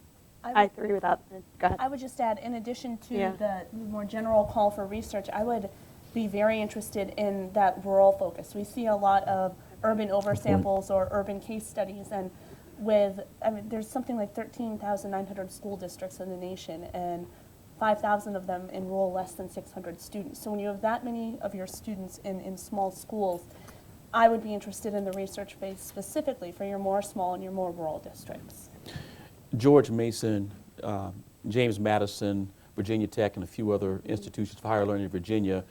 I3 without? Go ahead. I would just add, in addition to the more general call for research, I would be very interested in that rural focus. We see a lot of urban oversamples or urban case studies, and there's something like 13,900 school districts in the nation, and 5,000 of them enroll less than 600 students. So when you have that many of your students in small schools, I would be interested in the research phase specifically for your more small and your more rural districts. George Mason, James Madison, Virginia Tech, and a few other institutions for higher learning in Virginia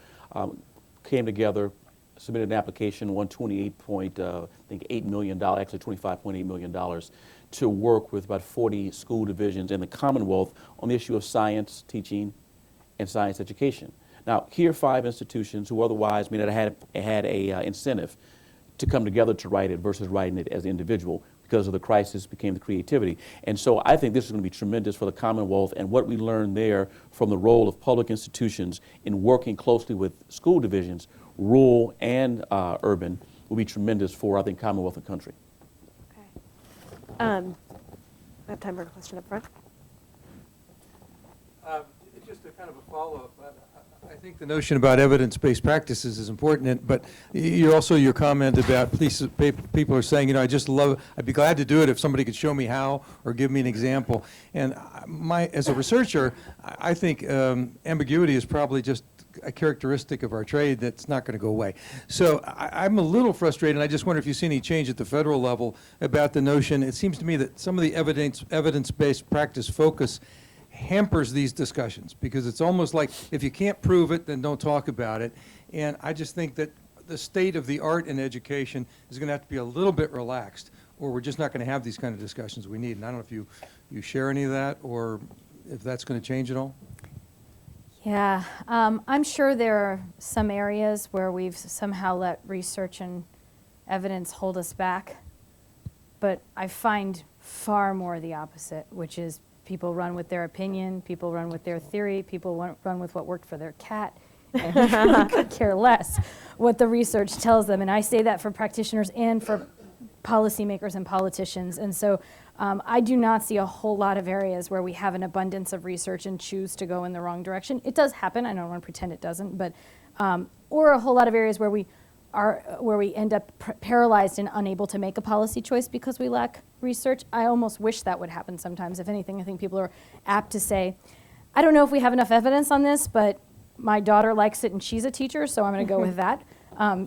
came together, submitted an application, won $28.8 million, actually $25.8 million, to work with about 40 school divisions in the Commonwealth on the issue of science teaching and science education. Now, here are 5 institutions who otherwise may not have had a incentive to come together to write it versus writing it as an individual. Because of the crisis became the creativity. And so I think this is going to be tremendous for the Commonwealth, and what we learned there from the role of public institutions in working closely with school divisions, rural and urban, will be tremendous for, I think, Commonwealth and country. Okay. I have time for a question up front. Just a kind of a follow-up. I think the notion about evidence-based practices is important, but your comment about people are saying, I'd be glad to do it if somebody could show me how or give me an example. And as a researcher, I think ambiguity is probably just a characteristic of our trade that's not going to go away. So I'm a little frustrated, and I just wonder if you see any change at the federal level about the notion. It seems to me that some of the evidence-based practice focus hampers these discussions, because it's almost like if you can't prove it, then don't talk about it. And I just think that the state of the art in education is going to have to be a little bit relaxed, or we're just not going to have these kind of discussions we need. And I don't know if you share any of that, or if that's going to change at all. Yeah, I'm sure there are some areas where we've somehow let research and evidence hold us back, but I find far more the opposite, which is people run with their opinion, people run with their theory, people run with what worked for their cat, and really could care less what the research tells them. And I say that for practitioners and for policymakers and politicians. And so I do not see a whole lot of areas where we have an abundance of research and choose to go in the wrong direction. It does happen. I don't want to pretend it doesn't, but or a whole lot of areas where we end up paralyzed and unable to make a policy choice because we lack research. I almost wish that would happen sometimes. If anything, I think people are apt to say, I don't know if we have enough evidence on this, but my daughter likes it and she's a teacher, so I'm going to go with that.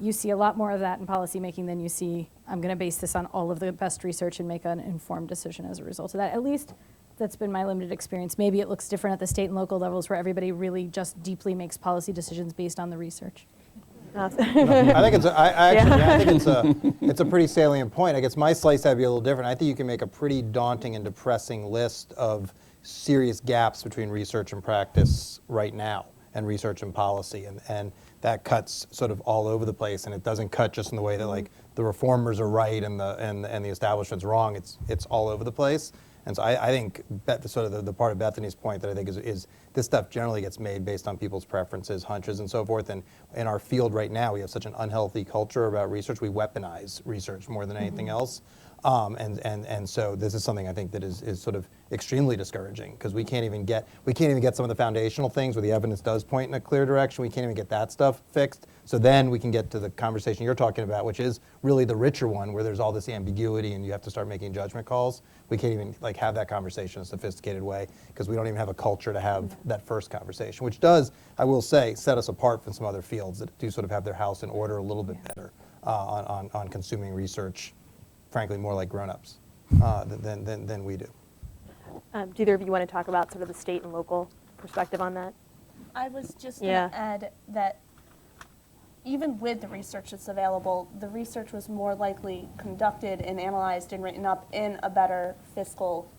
You see a lot more of that in policymaking than you see, I'm going to base this on all of the best research and make an informed decision as a result of that. At least that's been my limited experience. Maybe it looks different at the state and local levels where everybody really just deeply makes policy decisions based on the research. I think it's I think it's a pretty salient point. I guess my slice would be a little different. I think you can make a pretty daunting and depressing list of serious gaps between research and practice right now, and research and policy, and that cuts sort of all over the place, and it doesn't cut just in the way that like the reformers are right and the establishment's wrong. It's all over the place. And so I think the part of Bethany's point that I think is this stuff generally gets made based on people's preferences, hunches, and so forth. And in our field right now, we have such an unhealthy culture about research. We weaponize research more than anything else. And so this is something I think that is sort of extremely discouraging, because we can't even get some of the foundational things where the evidence does point in a clear direction. We can't even get that stuff fixed. So then we can get to the conversation you're talking about, which is really the richer one, where there's all this ambiguity and you have to start making judgment calls. We can't even like have that conversation in a sophisticated way, because we don't even have a culture to have that first conversation, which does, I will say, set us apart from some other fields that do sort of have their house in order a little bit better on consuming research, frankly, more like grown-ups than we do. Do either of you want to talk about sort of the state and local perspective on that? I was just going to add that even with the research that's available, the research was more likely conducted and analyzed and written up in a better fiscal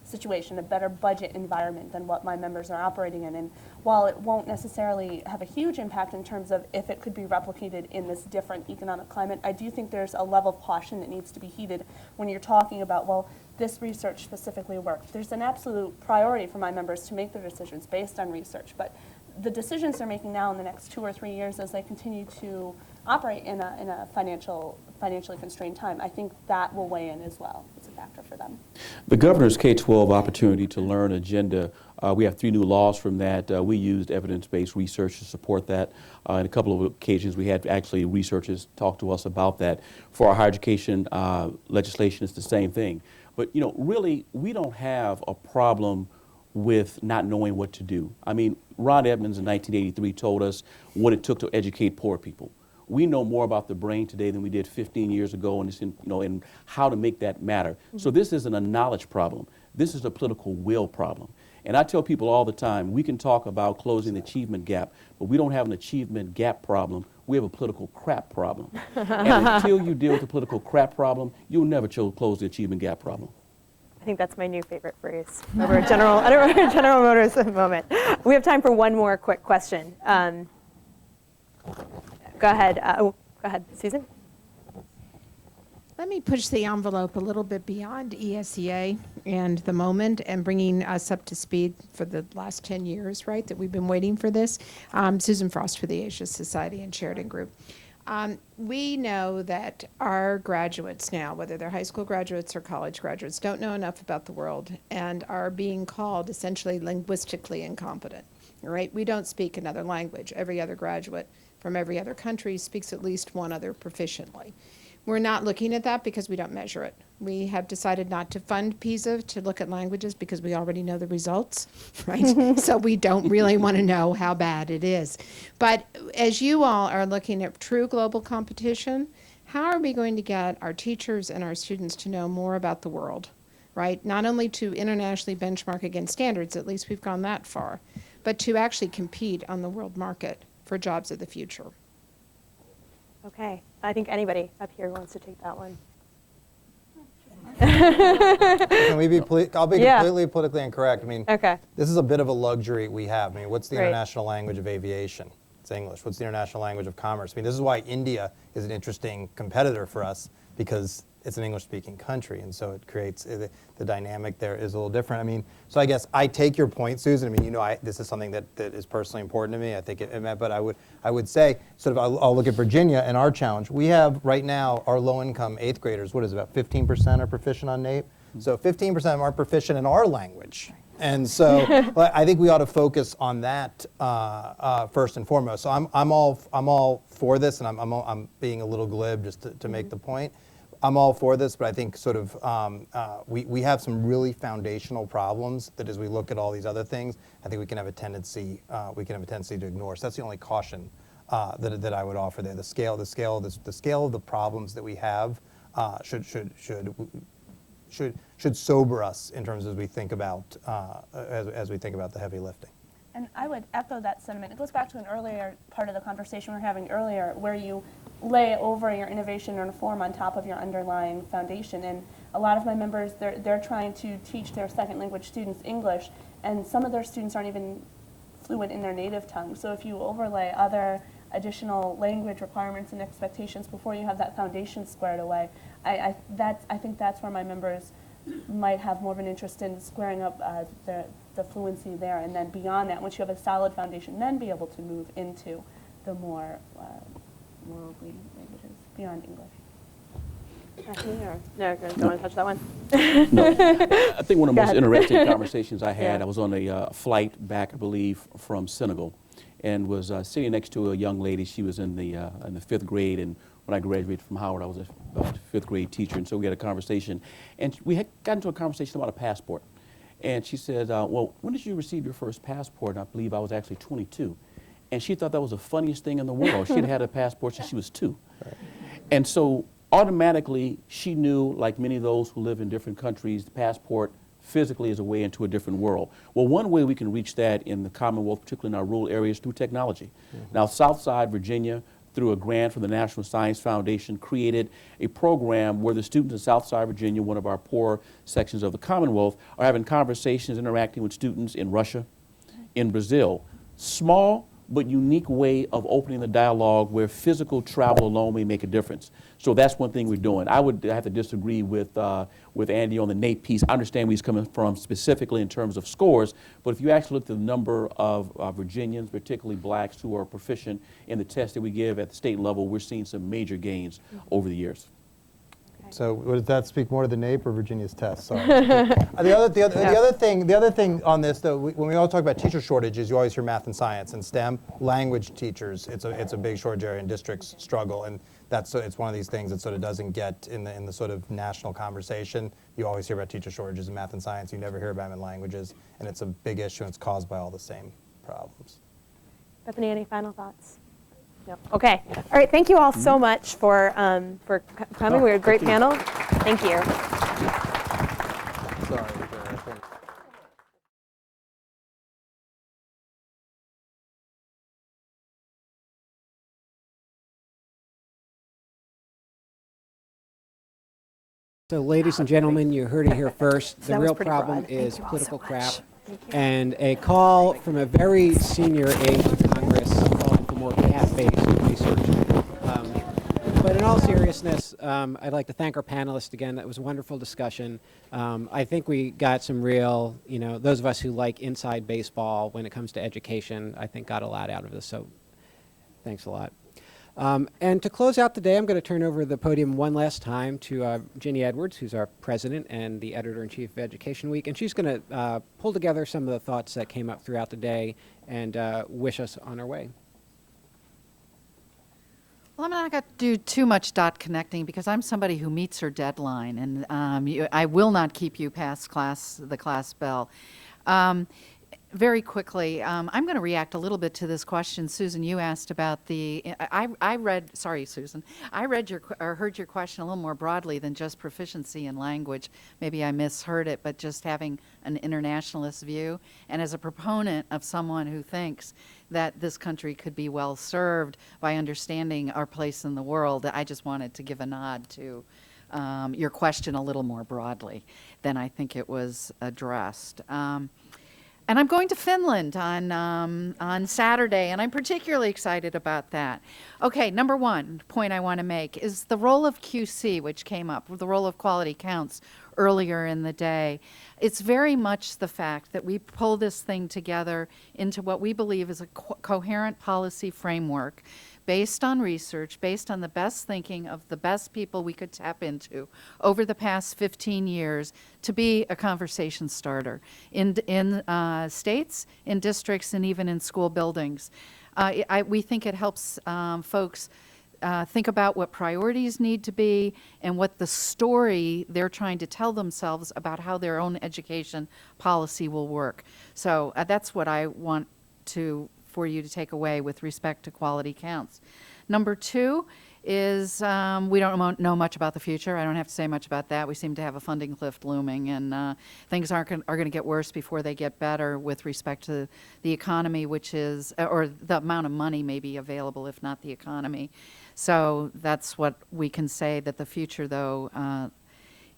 situation, a better budget environment than what my members are operating in. And while it won't necessarily have a huge impact in terms of if it could be replicated in this different economic climate, I do think there's a level of caution that needs to be heeded when you're talking about, well, this research specifically worked. There's an absolute priority for my members to make their decisions based on research, but the decisions they're making now in the next 2 or 3 years as they continue to operate in a financially constrained time, I think that will weigh in as well as a factor for them. The governor's K-12 Opportunity to Learn agenda, we have 3 new laws from that. We used evidence-based research to support that. On a couple of occasions, we had actually researchers talk to us about that. For our higher education legislation, it's the same thing. But, you know, really, we don't have a problem with not knowing what to do. I mean, Ron Edmonds in 1983 told us what it took to educate poor people. We know more about the brain today than we did 15 years ago, and it's in how to make that matter. Mm-hmm. So this isn't a knowledge problem. This is a political will problem. And I tell people all the time, we can talk about closing the achievement gap, but we don't have an achievement gap problem. We have a political crap problem. And until you deal with the political crap problem, you'll never close the achievement gap problem. I think that's my new favorite phrase over General Motors at the moment. We have time for one more quick question. Go ahead. Go ahead, Susan. Let me push the envelope a little bit beyond ESEA and the moment, and bringing us up to speed for the last 10 years, right, that we've been waiting for this. Susan Frost for the Asia Society and Sheridan Group. We know that our graduates now, whether they're high school graduates or college graduates, don't know enough about the world and are being called essentially linguistically incompetent, right? We don't speak another language. Every other graduate from every other country speaks at least one other proficiently. We're not looking at that because we don't measure it. We have decided not to fund PISA to look at languages because we already know the results, right? So we don't really want to know how bad it is. But as you all are looking at true global competition, how are we going to get our teachers and our students to know more about the world, right? Not only to internationally benchmark against standards, at least we've gone that far, but to actually compete on the world market for jobs of the future. Okay, I think anybody up here wants to take that one. Can we be I'll be completely politically incorrect. I mean, this is a bit of a luxury we have. I mean, what's the international language of aviation? It's English. What's the international language of commerce? I mean, this is why India is an interesting competitor for us, because it's an English-speaking country, and so it creates, the dynamic there is a little different. I mean, so I guess I take your point, Susan. I mean, this is something that is personally important to me. I think but I would say, sort of, I'll look at Virginia and our challenge. We have, right now, our low-income 8th graders, what is it, about 15% are proficient on NAEP? So 15% are proficient in our language. And so I think we ought to focus on that first and foremost. So I'm all for this, and I'm being a little glib just to make the point. I'm all for this, but I think sort of we have some really foundational problems that, as we look at all these other things, I think we can have a tendency to ignore. So that's the only caution that I would offer there. The scale of the problems that we have should sober us in terms as we think about as we think about the heavy lifting. And I would echo that sentiment. It goes back to an earlier part of the conversation we were having earlier, where you lay over your innovation and reform on top of your underlying foundation. And a lot of my members, they're trying to teach their second language students English, and some of their students aren't even fluent in their native tongue. So if you overlay other additional language requirements and expectations before you have that foundation squared away, I think that's where my members might have more of an interest in squaring up the fluency there, and then beyond that, once you have a solid foundation, then be able to move into the more worldly languages beyond English. No, don't want to touch that one. No, I think one of the most ahead. interesting conversations I had, Yeah. I was on a flight back, I believe, from Senegal, and was sitting next to a young lady. She was in the 5th grade, and when I graduated from Howard, I was a 5th grade teacher, and so we had a conversation, and we had gotten into a conversation about a passport. And she said, well, when did you receive your first passport? And I believe I was actually 22. And she thought that was the funniest thing in the world. She'd had a passport since she was 2. Right. And so automatically she knew, like many of those who live in different countries, the passport physically is a way into a different world. Well, one way we can reach that in the Commonwealth, particularly in our rural areas, through technology. Mm-hmm. Now, Southside Virginia, through a grant from the National Science Foundation, created a program where the students in Southside Virginia, one of our poor sections of the Commonwealth, are having conversations, interacting with students in Russia, in Brazil. Small but unique way of opening the dialogue where physical travel alone may make a difference. So that's one thing we're doing. I would have to disagree with Andy on the NAEP piece. I understand where he's coming from specifically in terms of scores, but if you actually look at the number of Virginians, particularly blacks, who are proficient in the tests that we give at the state level, we're seeing some major gains over the years. So does that speak more to the NAEP or Virginia's test? Sorry. The other thing on this, though, when we all talk about teacher shortages, you always hear math and science and STEM. Language teachers, it's a big shortage area, and districts struggle, and it's one of these things that sort of doesn't get in the sort of national conversation. You always hear about teacher shortages in math and science. You never hear about them in languages, and it's a big issue, and it's caused by all the same problems. Bethany, any final thoughts? No. Okay. All right. Thank you all so much for coming. We had a great panel. Thank you. Sorry. So, ladies and gentlemen, you heard it here first. The That was real pretty problem broad. Thank is you all political so crap. much. And a call from a very senior aide to Congress calling for more cat-based research. But in all seriousness, I'd like to thank our panelists again. That was a wonderful discussion. I think we got some real, those of us who like inside baseball when it comes to education, I think got a lot out of this. So thanks a lot. And to close out the day, I'm going to turn over the podium one last time to Ginny Edwards, who's our president and the editor-in-chief of Education Week. And she's going to pull together some of the thoughts that came up throughout the day and wish us on our way. Well, I'm not going to do too much dot connecting because I'm somebody who meets her deadline, and I will not keep you past the class bell. Very quickly, I'm going to react a little bit to this question, Susan. You asked about sorry, Susan. I read heard your question a little more broadly than just proficiency in language. Maybe I misheard it, but just having an internationalist view. And as a proponent of someone who thinks that this country could be well served by understanding our place in the world, I just wanted to give a nod to your question a little more broadly than I think it was addressed. And I'm going to Finland on Saturday, and I'm particularly excited about that. Okay, number one point I want to make is the role of QC, which came up, the role of quality counts earlier in the day. It's very much the fact that we pull this thing together into what we believe is a coherent policy framework based on research, based on the best thinking of the best people we could tap into over the past 15 years to be a conversation starter in states, in districts, and even in school buildings. We think it helps folks think about what priorities need to be and what the story they're trying to tell themselves about how their own education policy will work. So that's what I want for you to take away with respect to quality counts. Number two is we don't know much about the future. I don't have to say much about that. We seem to have a funding cliff looming, and things are going to get worse before they get better with respect to the economy, which is, or the amount of money may be available, if not the economy. So that's what we can say, that the future, though,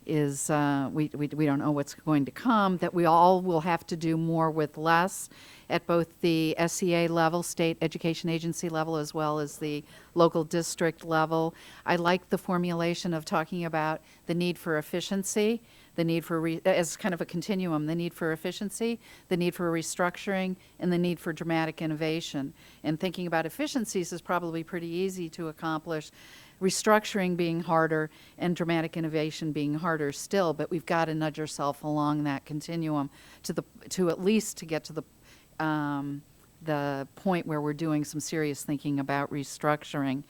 is we don't know what's going to come, that we all will have to do more with less at both the SSEA level, state education agency level, as well as the local district level. I like the formulation of talking about the need for efficiency, the need for, as kind of a continuum, the need for efficiency, the need for restructuring, and the need for dramatic innovation. And thinking about efficiencies is probably pretty easy to accomplish, restructuring being harder and dramatic innovation being harder still, but we've got to nudge ourselves along that continuum to at least to get to the point where we're doing some serious thinking about restructuring.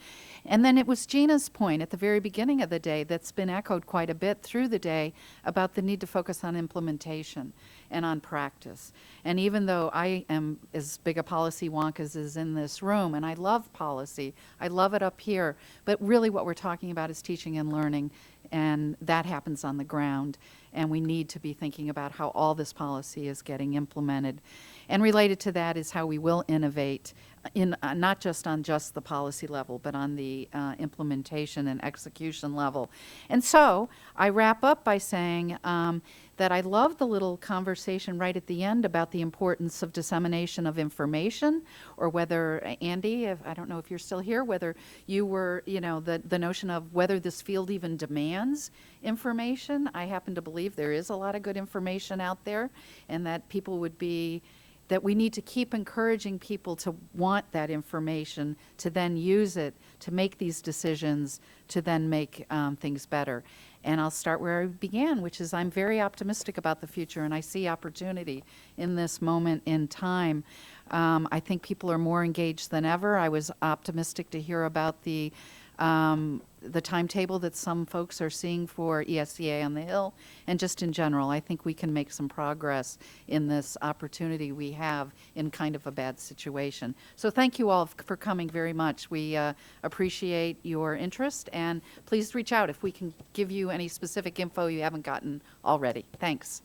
And then it was Gina's point at the very beginning of the day that's been echoed quite a bit through the day about the need to focus on implementation and on practice. And even though I am as big a policy wonk as is in this room, and I love policy, I love it up here, but really what we're talking about is teaching and learning, and that happens on the ground. And we need to be thinking about how all this policy is getting implemented. And related to that is how we will innovate, in not just on just the policy level, but on the implementation and execution level. And so I wrap up by saying that I love the little conversation right at the end about the importance of dissemination of information, or whether, Andy, I don't know if you're still here, whether you were, the notion of whether this field even demands information. I happen to believe there is a lot of good information out there, and that people would be, that we need to keep encouraging people to want that information, to then use it, to make these decisions, to then make things better. And I'll start where I began, which is I'm very optimistic about the future, and I see opportunity in this moment in time. I think people are more engaged than ever. I was optimistic to hear about the timetable that some folks are seeing for ESEA on the Hill, and just in general, I think we can make some progress in this opportunity we have in kind of a bad situation. So thank you all for coming very much. We appreciate your interest, and please reach out if we can give you any specific info you haven't gotten already. Thanks.